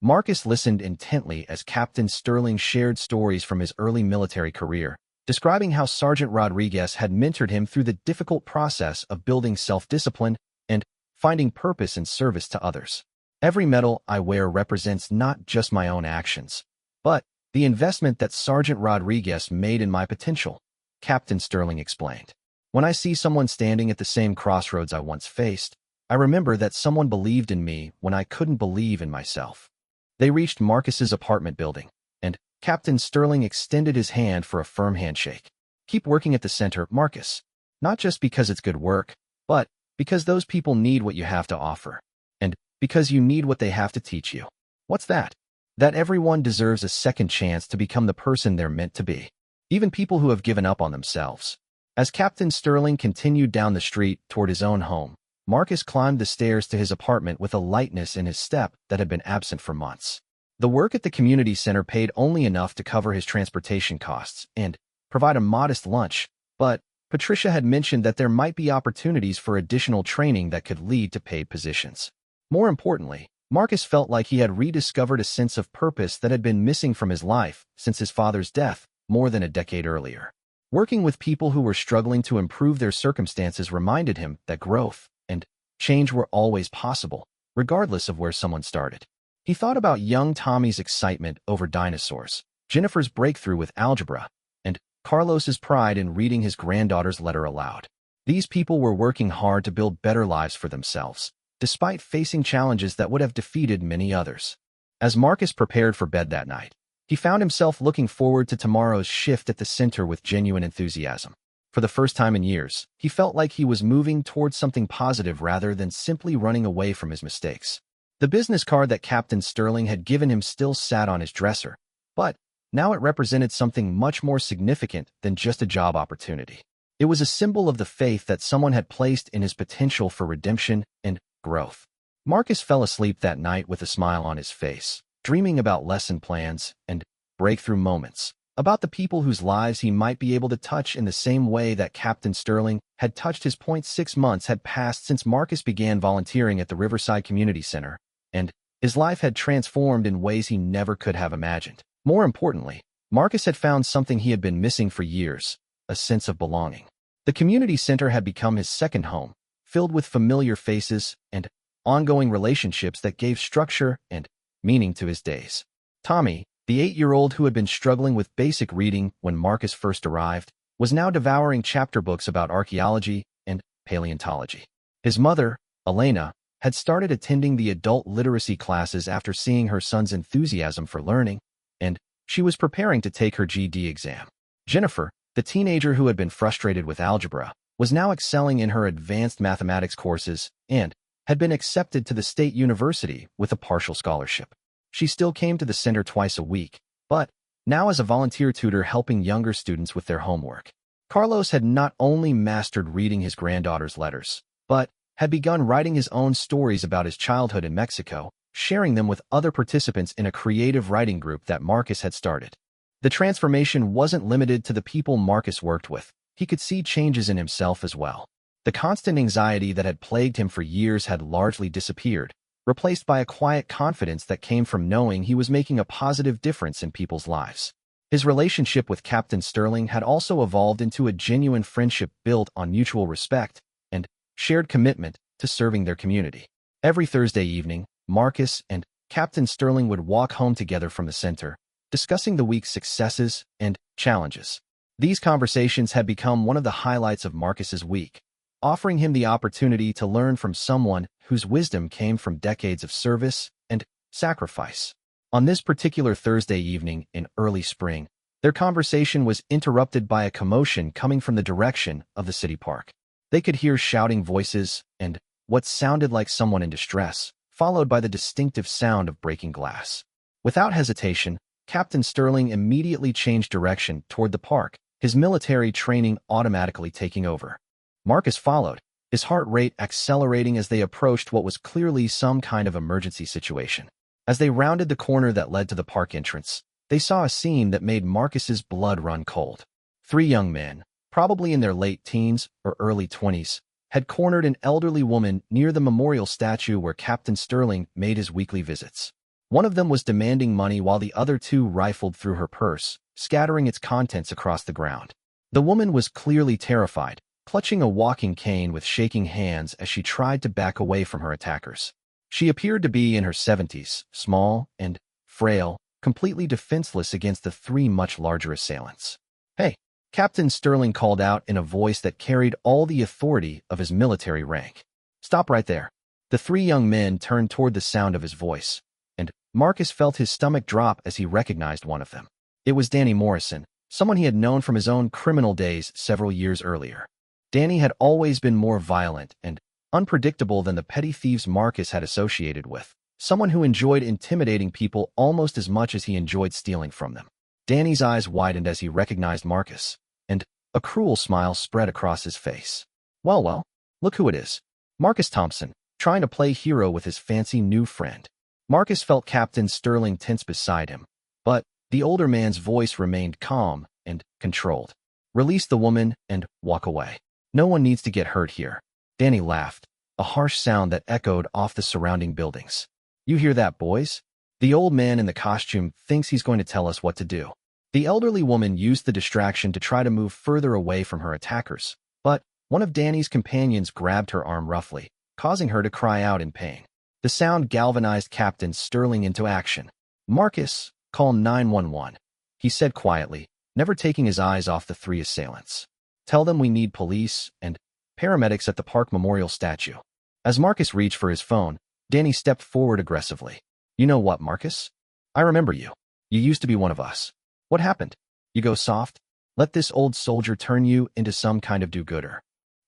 Marcus listened intently as Captain Sterling shared stories from his early military career, describing how Sergeant Rodriguez had mentored him through the difficult process of building self-discipline and finding purpose in service to others. Every medal I wear represents not just my own actions, but the investment that Sergeant Rodriguez made in my potential, Captain Sterling explained. When I see someone standing at the same crossroads I once faced, I remember that someone believed in me when I couldn't believe in myself. They reached Marcus's apartment building, and Captain Sterling extended his hand for a firm handshake. Keep working at the center, Marcus. Not just because it's good work, but because those people need what you have to offer. And because you need what they have to teach you. What's that? That everyone deserves a second chance to become the person they're meant to be. Even people who have given up on themselves. As Captain Sterling continued down the street toward his own home, Marcus climbed the stairs to his apartment with a lightness in his step that had been absent for months. The work at the community center paid only enough to cover his transportation costs and provide a modest lunch, but Patricia had mentioned that there might be opportunities for additional training that could lead to paid positions. More importantly, Marcus felt like he had rediscovered a sense of purpose that had been missing from his life since his father's death more than a decade earlier. Working with people who were struggling to improve their circumstances reminded him that growth and change were always possible, regardless of where someone started. He thought about young Tommy's excitement over dinosaurs, Jennifer's breakthrough with algebra, and Carlos's pride in reading his granddaughter's letter aloud. These people were working hard to build better lives for themselves, despite facing challenges that would have defeated many others. As Marcus prepared for bed that night, he found himself looking forward to tomorrow's shift at the center with genuine enthusiasm. For the first time in years, he felt like he was moving towards something positive rather than simply running away from his mistakes. The business card that Captain Sterling had given him still sat on his dresser, but now it represented something much more significant than just a job opportunity. It was a symbol of the faith that someone had placed in his potential for redemption and growth. Marcus fell asleep that night with a smile on his face, dreaming about lesson plans and breakthrough moments, about the people whose lives he might be able to touch in the same way that Captain Sterling had touched his. 6 months had passed since Marcus began volunteering at the Riverside Community Center, and his life had transformed in ways he never could have imagined. More importantly, Marcus had found something he had been missing for years, a sense of belonging. The community center had become his second home, filled with familiar faces and ongoing relationships that gave structure and meaning to his days. Tommy, the 8-year-old who had been struggling with basic reading when Marcus first arrived, was now devouring chapter books about archaeology and paleontology. His mother, Elena, had started attending the adult literacy classes after seeing her son's enthusiasm for learning, and she was preparing to take her GED exam. Jennifer, the teenager who had been frustrated with algebra, was now excelling in her advanced mathematics courses and had been accepted to the state university with a partial scholarship. She still came to the center twice a week, but now as a volunteer tutor helping younger students with their homework. Carlos had not only mastered reading his granddaughter's letters, but had begun writing his own stories about his childhood in Mexico, sharing them with other participants in a creative writing group that Marcus had started. The transformation wasn't limited to the people Marcus worked with. He could see changes in himself as well. The constant anxiety that had plagued him for years had largely disappeared, replaced by a quiet confidence that came from knowing he was making a positive difference in people's lives. His relationship with Captain Sterling had also evolved into a genuine friendship built on mutual respect and shared commitment to serving their community. Every Thursday evening, Marcus and Captain Sterling would walk home together from the center, discussing the week's successes and challenges. These conversations had become one of the highlights of Marcus's week, offering him the opportunity to learn from someone whose wisdom came from decades of service and sacrifice. On this particular Thursday evening in early spring, their conversation was interrupted by a commotion coming from the direction of the city park. They could hear shouting voices and what sounded like someone in distress, followed by the distinctive sound of breaking glass. Without hesitation, Captain Sterling immediately changed direction toward the park, his military training automatically taking over. Marcus followed, his heart rate accelerating as they approached what was clearly some kind of emergency situation. As they rounded the corner that led to the park entrance, they saw a scene that made Marcus's blood run cold. 3 young men, probably in their late teens or early 20s, had cornered an elderly woman near the memorial statue where Captain Sterling made his weekly visits. One of them was demanding money while the other 2 rifled through her purse, scattering its contents across the ground. The woman was clearly terrified, clutching a walking cane with shaking hands as she tried to back away from her attackers. She appeared to be in her 70s, small and frail, completely defenseless against the 3 much larger assailants. "Hey," Captain Sterling called out in a voice that carried all the authority of his military rank. "Stop right there." The 3 young men turned toward the sound of his voice, and Marcus felt his stomach drop as he recognized one of them. It was Danny Morrison, someone he had known from his own criminal days several years earlier. Danny had always been more violent and unpredictable than the petty thieves Marcus had associated with, someone who enjoyed intimidating people almost as much as he enjoyed stealing from them. Danny's eyes widened as he recognized Marcus, and a cruel smile spread across his face. Well, look who it is. Marcus Thompson, trying to play hero with his fancy new friend. Marcus felt Captain Sterling tense beside him, but the older man's voice remained calm and controlled. "Release the woman and walk away. No one needs to get hurt here." Danny laughed, a harsh sound that echoed off the surrounding buildings. "You hear that, boys? The old man in the costume thinks he's going to tell us what to do." The elderly woman used the distraction to try to move further away from her attackers, but one of Danny's companions grabbed her arm roughly, causing her to cry out in pain. The sound galvanized Captain Sterling into action. "Marcus, call 911, he said quietly, never taking his eyes off the 3 assailants. "Tell them we need police and paramedics at the park memorial statue." As Marcus reached for his phone, Danny stepped forward aggressively. "You know what, Marcus? I remember you. You used to be one of us. What happened? You go soft? Let this old soldier turn you into some kind of do-gooder."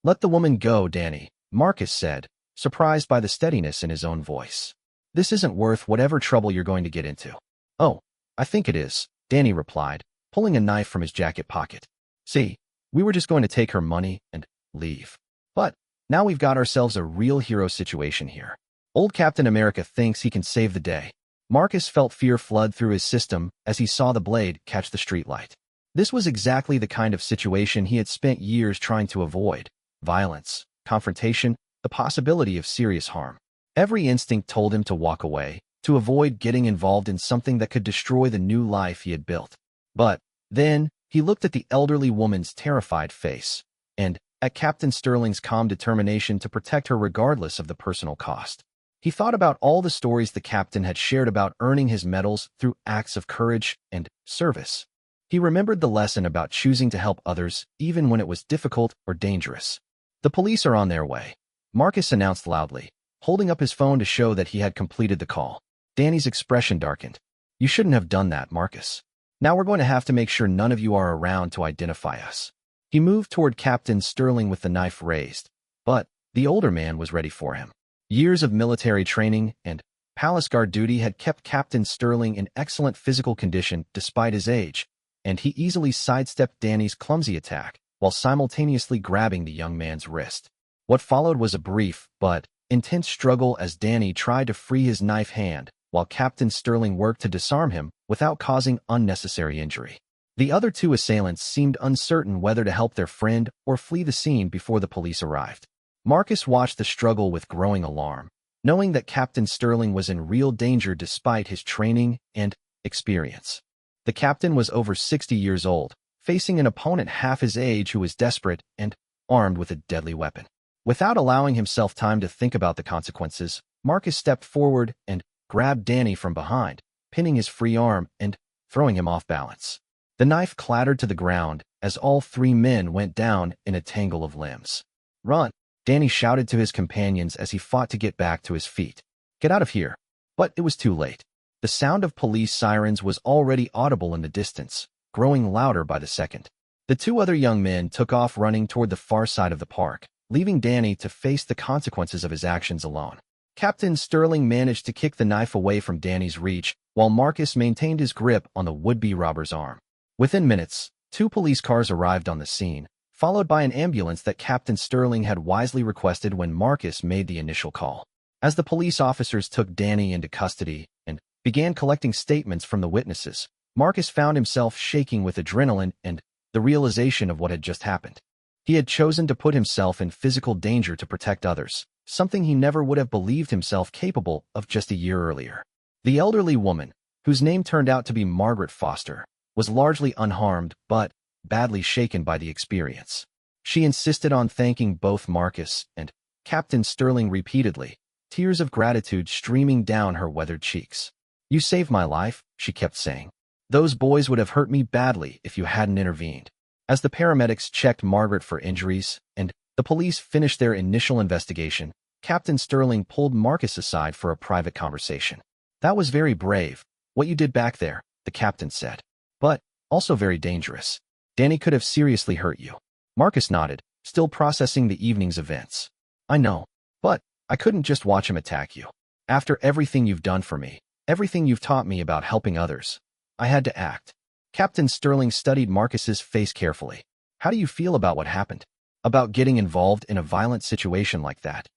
"Let the woman go, Danny," Marcus said, surprised by the steadiness in his own voice. "This isn't worth whatever trouble you're going to get into." "Oh, I think it is," Danny replied, pulling a knife from his jacket pocket. "See, we were just going to take her money and leave. But now we've got ourselves a real hero situation here. Old Captain America thinks he can save the day." Marcus felt fear flood through his system as he saw the blade catch the streetlight. This was exactly the kind of situation he had spent years trying to avoid: violence, confrontation, the possibility of serious harm. Every instinct told him to walk away, to avoid getting involved in something that could destroy the new life he had built. But then he looked at the elderly woman's terrified face, and at Captain Sterling's calm determination to protect her regardless of the personal cost. He thought about all the stories the captain had shared about earning his medals through acts of courage and service. He remembered the lesson about choosing to help others even when it was difficult or dangerous. "The police are on their way," Marcus announced loudly, holding up his phone to show that he had completed the call. Danny's expression darkened. "You shouldn't have done that, Marcus. Now we're going to have to make sure none of you are around to identify us." He moved toward Captain Sterling with the knife raised, but the older man was ready for him. Years of military training and palace guard duty had kept Captain Sterling in excellent physical condition despite his age, and he easily sidestepped Danny's clumsy attack while simultaneously grabbing the young man's wrist. What followed was a brief but intense struggle as Danny tried to free his knife hand while Captain Sterling worked to disarm him without causing unnecessary injury. The other 2 assailants seemed uncertain whether to help their friend or flee the scene before the police arrived. Marcus watched the struggle with growing alarm, knowing that Captain Sterling was in real danger despite his training and experience. The captain was over 60 years old, facing an opponent half his age who was desperate and armed with a deadly weapon. Without allowing himself time to think about the consequences, Marcus stepped forward and grabbed Danny from behind, pinning his free arm and throwing him off balance. The knife clattered to the ground as all 3 men went down in a tangle of limbs. "Run!" Danny shouted to his companions as he fought to get back to his feet. "Get out of here!" But it was too late. The sound of police sirens was already audible in the distance, growing louder by the second. The 2 other young men took off running toward the far side of the park, leaving Danny to face the consequences of his actions alone. Captain Sterling managed to kick the knife away from Danny's reach while Marcus maintained his grip on the would-be robber's arm. Within minutes, 2 police cars arrived on the scene, followed by an ambulance that Captain Sterling had wisely requested when Marcus made the initial call. As the police officers took Danny into custody and began collecting statements from the witnesses, Marcus found himself shaking with adrenaline and the realization of what had just happened. He had chosen to put himself in physical danger to protect others, something he never would have believed himself capable of just a year earlier. The elderly woman, whose name turned out to be Margaret Foster, was largely unharmed but badly shaken by the experience. She insisted on thanking both Marcus and Captain Sterling repeatedly, tears of gratitude streaming down her weathered cheeks. "You saved my life," she kept saying. "Those boys would have hurt me badly if you hadn't intervened." As the paramedics checked Margaret for injuries and the police finished their initial investigation, Captain Sterling pulled Marcus aside for a private conversation. "That was very brave, what you did back there," the captain said. "But also very dangerous. Danny could have seriously hurt you." Marcus nodded, still processing the evening's events. "I know, but I couldn't just watch him attack you. After everything you've done for me, everything you've taught me about helping others, I had to act." Captain Sterling studied Marcus's face carefully. "How do you feel about what happened? About getting involved in a violent situation like that?"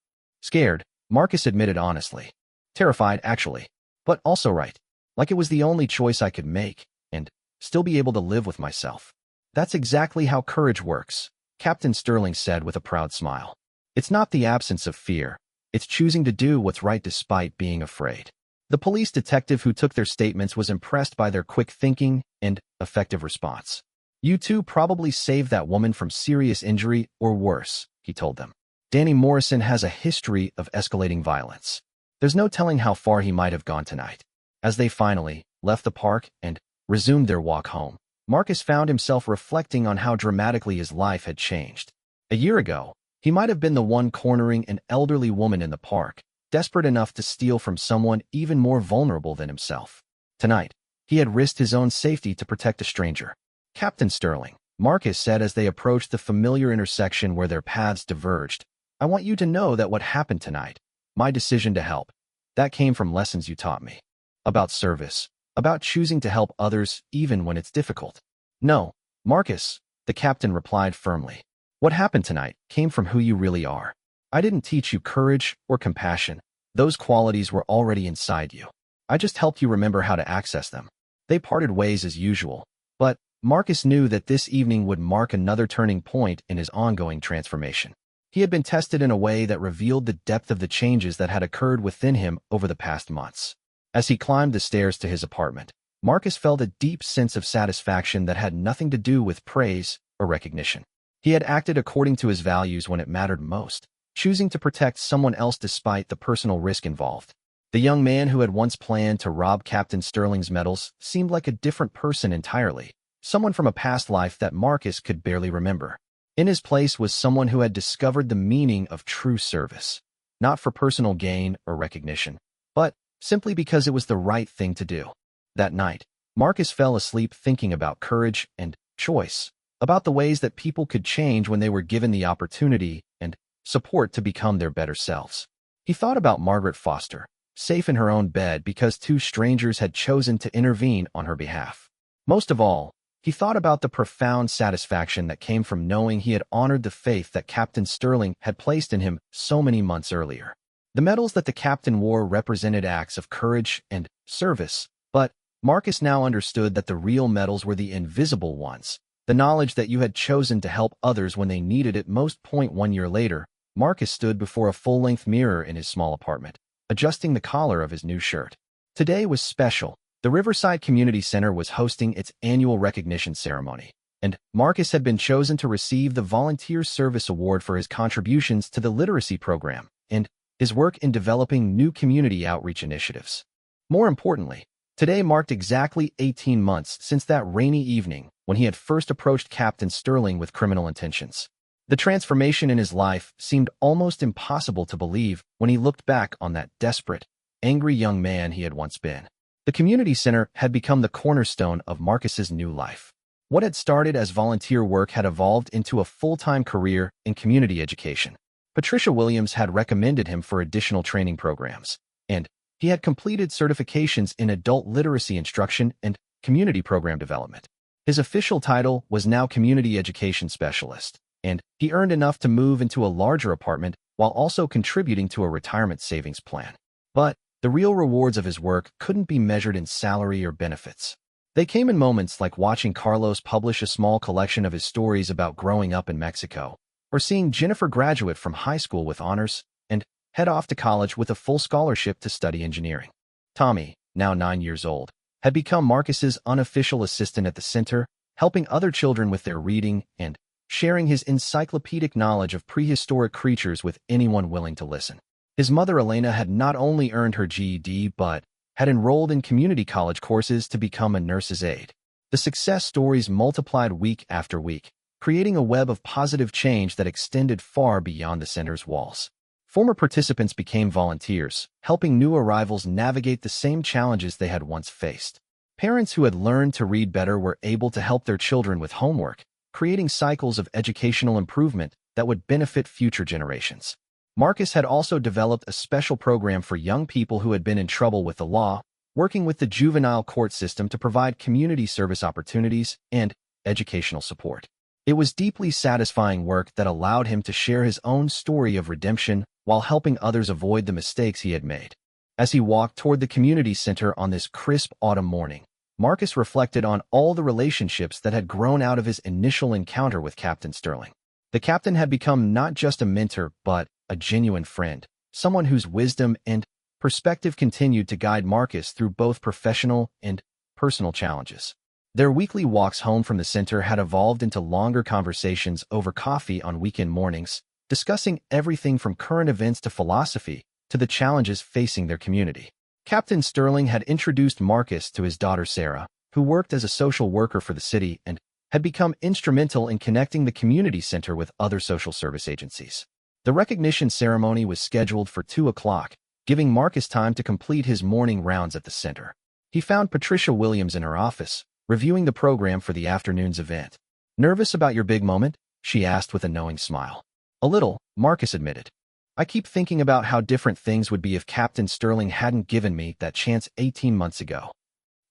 "Scared," Marcus admitted honestly. "Terrified, actually. But also right. Like it was the only choice I could make, and still be able to live with myself." "That's exactly how courage works," Captain Sterling said with a proud smile. "It's not the absence of fear. It's choosing to do what's right despite being afraid." The police detective who took their statements was impressed by their quick thinking and effective response. "You two probably saved that woman from serious injury or worse," he told them. "Danny Morrison has a history of escalating violence. There's no telling how far he might have gone tonight." As they finally left the park and resumed their walk home, Marcus found himself reflecting on how dramatically his life had changed. A year ago, he might have been the one cornering an elderly woman in the park, desperate enough to steal from someone even more vulnerable than himself. Tonight, he had risked his own safety to protect a stranger. "Captain Sterling," Marcus said as they approached the familiar intersection where their paths diverged, "I want you to know that what happened tonight, my decision to help, that came from lessons you taught me. About service, about choosing to help others even when it's difficult." "No, Marcus," the captain replied firmly. "What happened tonight came from who you really are. I didn't teach you courage or compassion. Those qualities were already inside you. I just helped you remember how to access them." They parted ways as usual, but Marcus knew that this evening would mark another turning point in his ongoing transformation. He had been tested in a way that revealed the depth of the changes that had occurred within him over the past months. As he climbed the stairs to his apartment, Marcus felt a deep sense of satisfaction that had nothing to do with praise or recognition. He had acted according to his values when it mattered most, choosing to protect someone else despite the personal risk involved. The young man who had once planned to rob Captain Sterling's medals seemed like a different person entirely, someone from a past life that Marcus could barely remember. In his place was someone who had discovered the meaning of true service, not for personal gain or recognition, but simply because it was the right thing to do. That night, Marcus fell asleep thinking about courage and choice, about the ways that people could change when they were given the opportunity and support to become their better selves. He thought about Margaret Foster, safe in her own bed because 2 strangers had chosen to intervene on her behalf. Most of all, he thought about the profound satisfaction that came from knowing he had honored the faith that Captain Sterling had placed in him so many months earlier. The medals that the captain wore represented acts of courage and service, but Marcus now understood that the real medals were the invisible ones, the knowledge that you had chosen to help others when they needed it most. 1 year later, Marcus stood before a full-length mirror in his small apartment, adjusting the collar of his new shirt. Today was special. The Riverside Community Center was hosting its annual recognition ceremony, and Marcus had been chosen to receive the Volunteer Service Award for his contributions to the literacy program and his work in developing new community outreach initiatives. More importantly, today marked exactly 18 months since that rainy evening when he had first approached Captain Sterling with criminal intentions. The transformation in his life seemed almost impossible to believe when he looked back on that desperate, angry young man he had once been. The community center had become the cornerstone of Marcus's new life. What had started as volunteer work had evolved into a full-time career in community education. Patricia Williams had recommended him for additional training programs, and He had completed certifications in adult literacy instruction and community program development. His official title was now Community Education Specialist, and he earned enough to move into a larger apartment while also contributing to a retirement savings plan. But the real rewards of his work couldn't be measured in salary or benefits. They came in moments like watching Carlos publish a small collection of his stories about growing up in Mexico, or seeing Jennifer graduate from high school with honors and head off to college with a full scholarship to study engineering. Tommy, now 9 years old, had become Marcus's unofficial assistant at the center, helping other children with their reading and sharing his encyclopedic knowledge of prehistoric creatures with anyone willing to listen. His mother, Elena, had not only earned her GED, but had enrolled in community college courses to become a nurse's aide. The success stories multiplied week after week, creating a web of positive change that extended far beyond the center's walls. Former participants became volunteers, helping new arrivals navigate the same challenges they had once faced. Parents who had learned to read better were able to help their children with homework, creating cycles of educational improvement that would benefit future generations. Marcus had also developed a special program for young people who had been in trouble with the law, working with the juvenile court system to provide community service opportunities and educational support. It was deeply satisfying work that allowed him to share his own story of redemption while helping others avoid the mistakes he had made. As he walked toward the community center on this crisp autumn morning, Marcus reflected on all the relationships that had grown out of his initial encounter with Captain Sterling. The captain had become not just a mentor, but a genuine friend, someone whose wisdom and perspective continued to guide Marcus through both professional and personal challenges. Their weekly walks home from the center had evolved into longer conversations over coffee on weekend mornings, discussing everything from current events to philosophy to the challenges facing their community. Captain Sterling had introduced Marcus to his daughter Sarah, who worked as a social worker for the city and had become instrumental in connecting the community center with other social service agencies. The recognition ceremony was scheduled for 2 o'clock, giving Marcus time to complete his morning rounds at the center. He found Patricia Williams in her office, reviewing the program for the afternoon's event. "Nervous about your big moment?" she asked with a knowing smile. "A little," Marcus admitted. "I keep thinking about how different things would be if Captain Sterling hadn't given me that chance 18 months ago."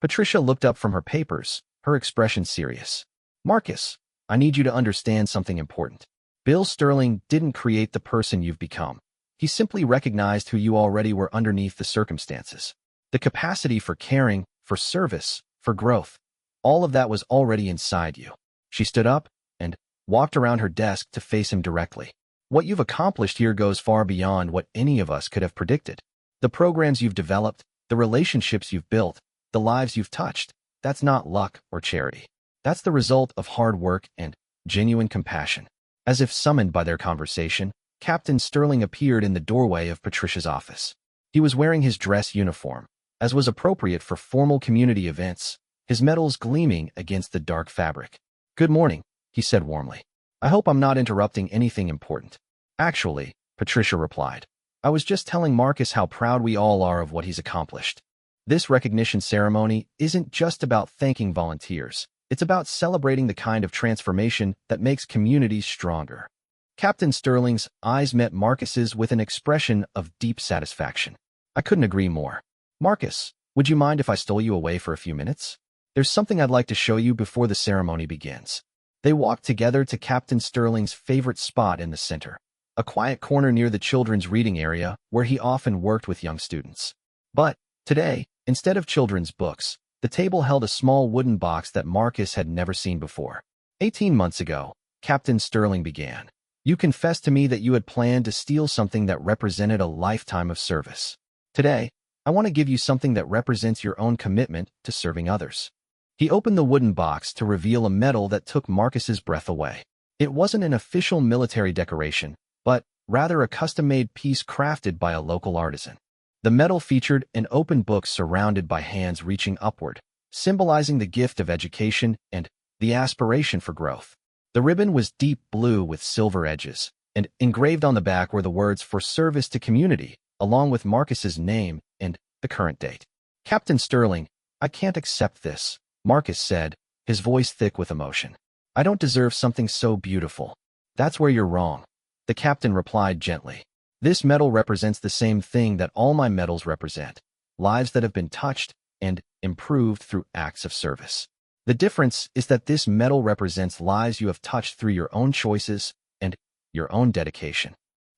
Patricia looked up from her papers, her expression serious. "Marcus, I need you to understand something important. Bill Sterling didn't create the person you've become. He simply recognized who you already were underneath the circumstances. The capacity for caring, for service, for growth, all of that was already inside you." She stood up and walked around her desk to face him directly. "What you've accomplished here goes far beyond what any of us could have predicted. The programs you've developed, the relationships you've built, the lives you've touched, that's not luck or charity. That's the result of hard work and genuine compassion." As if summoned by their conversation, Captain Sterling appeared in the doorway of Patricia's office. He was wearing his dress uniform, as was appropriate for formal community events, his medals gleaming against the dark fabric. "Good morning," he said warmly. "I hope I'm not interrupting anything important." "Actually," Patricia replied, "I was just telling Marcus how proud we all are of what he's accomplished. This recognition ceremony isn't just about thanking volunteers. It's about celebrating the kind of transformation that makes communities stronger." Captain Sterling's eyes met Marcus's with an expression of deep satisfaction. "I couldn't agree more. Marcus, would you mind if I stole you away for a few minutes? There's something I'd like to show you before the ceremony begins." They walked together to Captain Sterling's favorite spot in the center, a quiet corner near the children's reading area where he often worked with young students. But today, instead of children's books, the table held a small wooden box that Marcus had never seen before. 18 months ago, Captain Sterling began. "You confessed to me that you had planned to steal something that represented a lifetime of service. Today, I want to give you something that represents your own commitment to serving others." He opened the wooden box to reveal a medal that took Marcus's breath away. It wasn't an official military decoration, but rather a custom-made piece crafted by a local artisan. The medal featured an open book surrounded by hands reaching upward, symbolizing the gift of education and the aspiration for growth. The ribbon was deep blue with silver edges, and engraved on the back were the words "For service to community," along with Marcus's name and the current date. "Captain Sterling, I can't accept this," Marcus said, his voice thick with emotion. "I don't deserve something so beautiful." "That's where you're wrong," the captain replied gently. "This medal represents the same thing that all my medals represent. lives that have been touched and improved through acts of service. The difference is that this medal represents lives you have touched through your own choices and your own dedication.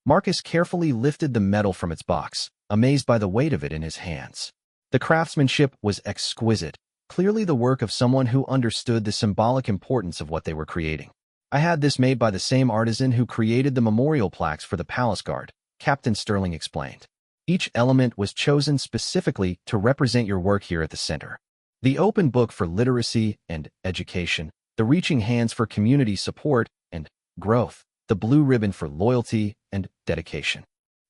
Marcus carefully lifted the medal from its box, amazed by the weight of it in his hands. The craftsmanship was exquisite, clearly the work of someone who understood the symbolic importance of what they were creating. I had this made by the same artisan who created the memorial plaques for the Palace Guard, Captain Sterling explained. Each element was chosen specifically to represent your work here at the center. The open book for literacy and education, the reaching hands for community support and growth, the blue ribbon for loyalty and dedication.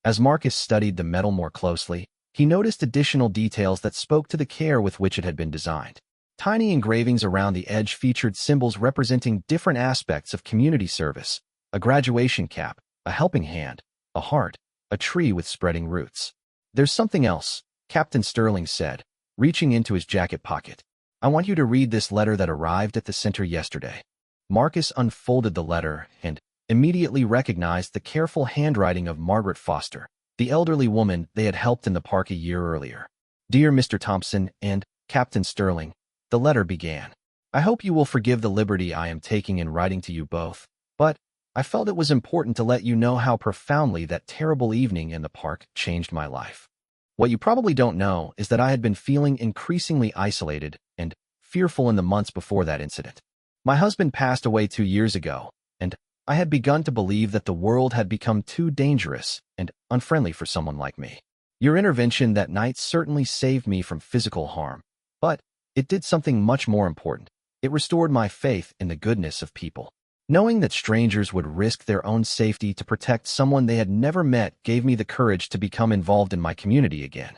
As Marcus studied the medal more closely, he noticed additional details that spoke to the care with which it had been designed. Tiny engravings around the edge featured symbols representing different aspects of community service: a graduation cap, a helping hand, a heart, a tree with spreading roots. "There's something else," Captain Sterling said, reaching into his jacket pocket. "I want you to read this letter that arrived at the center yesterday." Marcus unfolded the letter and immediately recognized the careful handwriting of Margaret Foster, the elderly woman they had helped in the park a year earlier. "Dear Mr. Thompson and Captain Sterling," the letter began. "I hope you will forgive the liberty I am taking in writing to you both, but I felt it was important to let you know how profoundly that terrible evening in the park changed my life. What you probably don't know is that I had been feeling increasingly isolated and fearful in the months before that incident. My husband passed away 2 years ago, and I had begun to believe that the world had become too dangerous and unfriendly for someone like me. Your intervention that night certainly saved me from physical harm, but it did something much more important. It restored my faith in the goodness of people. Knowing that strangers would risk their own safety to protect someone they had never met gave me the courage to become involved in my community again.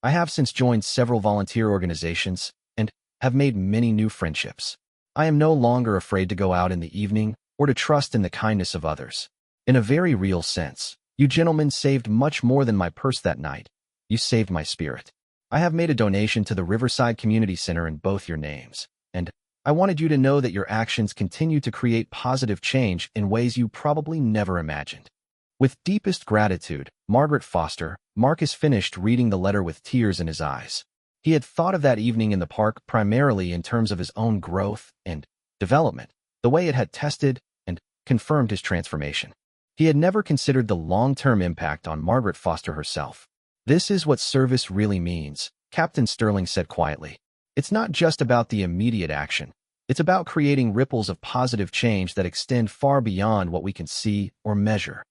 I have since joined several volunteer organizations and have made many new friendships. I am no longer afraid to go out in the evening or to trust in the kindness of others. In a very real sense, you gentlemen saved much more than my purse that night. You saved my spirit. I have made a donation to the Riverside Community Center in both your names, and I wanted you to know that your actions continue to create positive change in ways you probably never imagined." With deepest gratitude, Margaret Foster, Marcus finished reading the letter with tears in his eyes. He had thought of that evening in the park primarily in terms of his own growth and development, the way it had tested and confirmed his transformation. He had never considered the long-term impact on Margaret Foster herself. "This is what service really means," Captain Sterling said quietly. "It's not just about the immediate action. It's about creating ripples of positive change that extend far beyond what we can see or measure."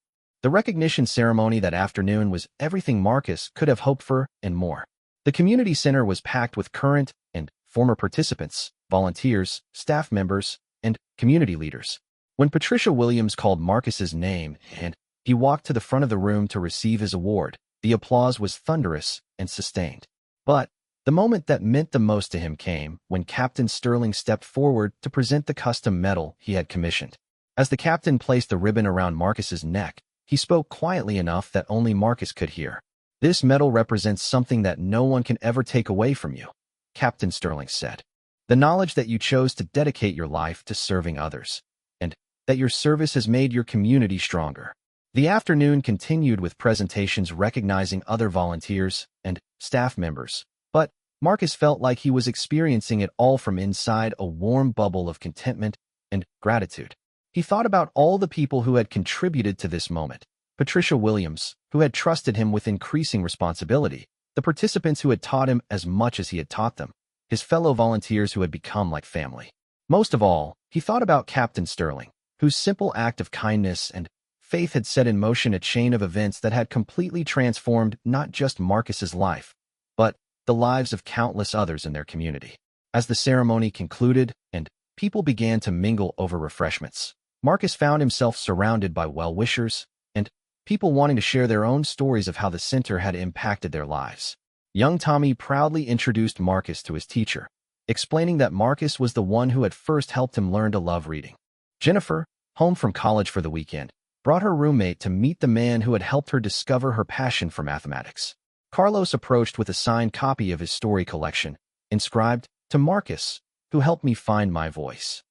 The recognition ceremony that afternoon was everything Marcus could have hoped for and more. The community center was packed with current and former participants, volunteers, staff members, and community leaders. When Patricia Williams called Marcus's name and he walked to the front of the room to receive his award, the applause was thunderous and sustained. But the moment that meant the most to him came when Captain Sterling stepped forward to present the custom medal he had commissioned. As the captain placed the ribbon around Marcus's neck, he spoke quietly enough that only Marcus could hear. "This medal represents something that no one can ever take away from you," Captain Sterling said. "The knowledge that you chose to dedicate your life to serving others, and that your service has made your community stronger." The afternoon continued with presentations recognizing other volunteers and staff members, but Marcus felt like he was experiencing it all from inside a warm bubble of contentment and gratitude. He thought about all the people who had contributed to this moment: Patricia Williams, who had trusted him with increasing responsibility, the participants who had taught him as much as he had taught them, his fellow volunteers who had become like family. Most of all, he thought about Captain Sterling, whose simple act of kindness and faith had set in motion a chain of events that had completely transformed not just Marcus's life, but the lives of countless others in their community. As the ceremony concluded and people began to mingle over refreshments, Marcus found himself surrounded by well-wishers and people wanting to share their own stories of how the center had impacted their lives. Young Tommy proudly introduced Marcus to his teacher, explaining that Marcus was the one who had first helped him learn to love reading. Jennifer, home from college for the weekend, brought her roommate to meet the man who had helped her discover her passion for mathematics. Carlos approached with a signed copy of his story collection, inscribed, "To Marcus, who helped me find my voice."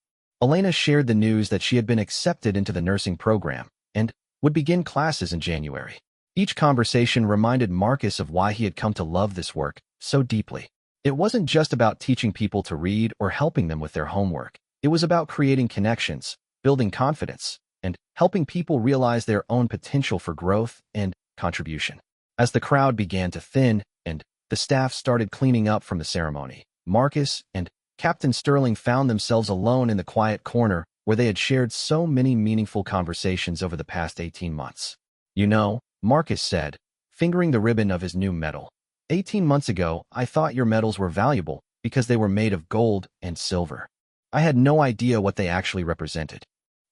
Elena shared the news that she had been accepted into the nursing program and would begin classes in January. Each conversation reminded Marcus of why he had come to love this work so deeply. It wasn't just about teaching people to read or helping them with their homework. It was about creating connections, building confidence, and helping people realize their own potential for growth and contribution. As the crowd began to thin and the staff started cleaning up from the ceremony, Marcus and Captain Sterling found themselves alone in the quiet corner where they had shared so many meaningful conversations over the past 18 months. You know, Marcus said, fingering the ribbon of his new medal. 18 months ago, I thought your medals were valuable because they were made of gold and silver. I had no idea what they actually represented.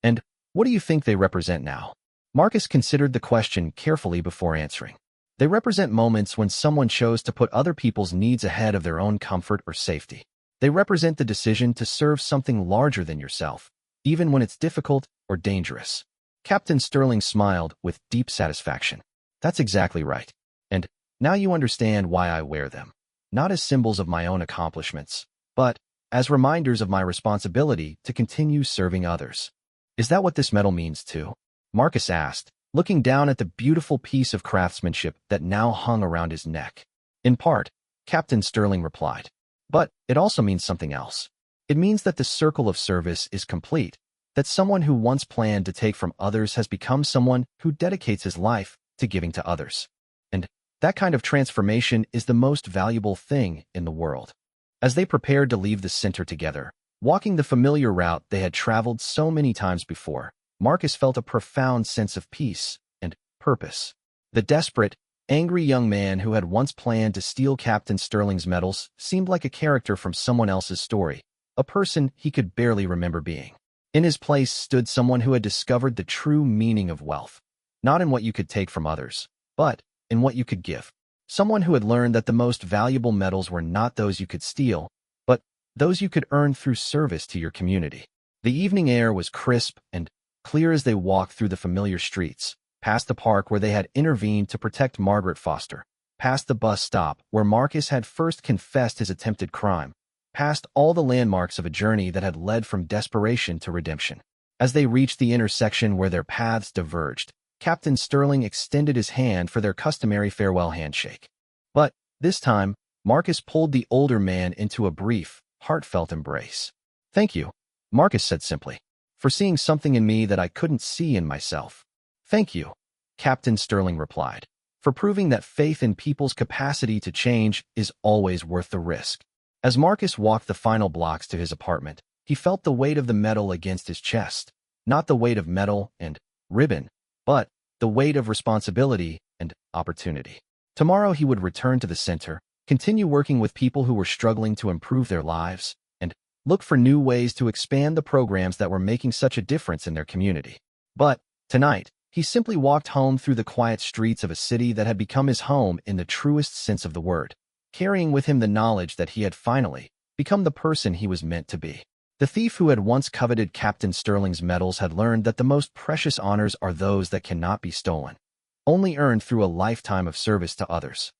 And what do you think they represent now? Marcus considered the question carefully before answering. They represent moments when someone chose to put other people's needs ahead of their own comfort or safety. They represent the decision to serve something larger than yourself, even when it's difficult or dangerous. Captain Sterling smiled with deep satisfaction. That's exactly right. And now you understand why I wear them. Not as symbols of my own accomplishments, but as reminders of my responsibility to continue serving others. Is that what this medal means too? Marcus asked, looking down at the beautiful piece of craftsmanship that now hung around his neck. In part, Captain Sterling replied. But it also means something else. It means that the circle of service is complete, that someone who once planned to take from others has become someone who dedicates his life to giving to others. And that kind of transformation is the most valuable thing in the world. As they prepared to leave the center together, walking the familiar route they had traveled so many times before, Marcus felt a profound sense of peace and purpose. The desperate, angry young man who had once planned to steal Captain Sterling's medals seemed like a character from someone else's story, a person he could barely remember being. In his place stood someone who had discovered the true meaning of wealth, not in what you could take from others, but in what you could give. Someone who had learned that the most valuable medals were not those you could steal, but those you could earn through service to your community. The evening air was crisp and clear as they walked through the familiar streets, past the park where they had intervened to protect Margaret Foster, past the bus stop where Marcus had first confessed his attempted crime, past all the landmarks of a journey that had led from desperation to redemption. As they reached the intersection where their paths diverged, Captain Sterling extended his hand for their customary farewell handshake. But this time, Marcus pulled the older man into a brief, heartfelt embrace. "Thank you," Marcus said simply, "for seeing something in me that I couldn't see in myself." "Thank you," Captain Sterling replied, "for proving that faith in people's capacity to change is always worth the risk." As Marcus walked the final blocks to his apartment, he felt the weight of the medal against his chest, not the weight of metal and ribbon, but the weight of responsibility and opportunity. Tomorrow he would return to the center, continue working with people who were struggling to improve their lives, and look for new ways to expand the programs that were making such a difference in their community. But tonight, he simply walked home through the quiet streets of a city that had become his home in the truest sense of the word, carrying with him the knowledge that he had finally become the person he was meant to be. The thief who had once coveted Captain Sterling's medals had learned that the most precious honors are those that cannot be stolen, only earned through a lifetime of service to others.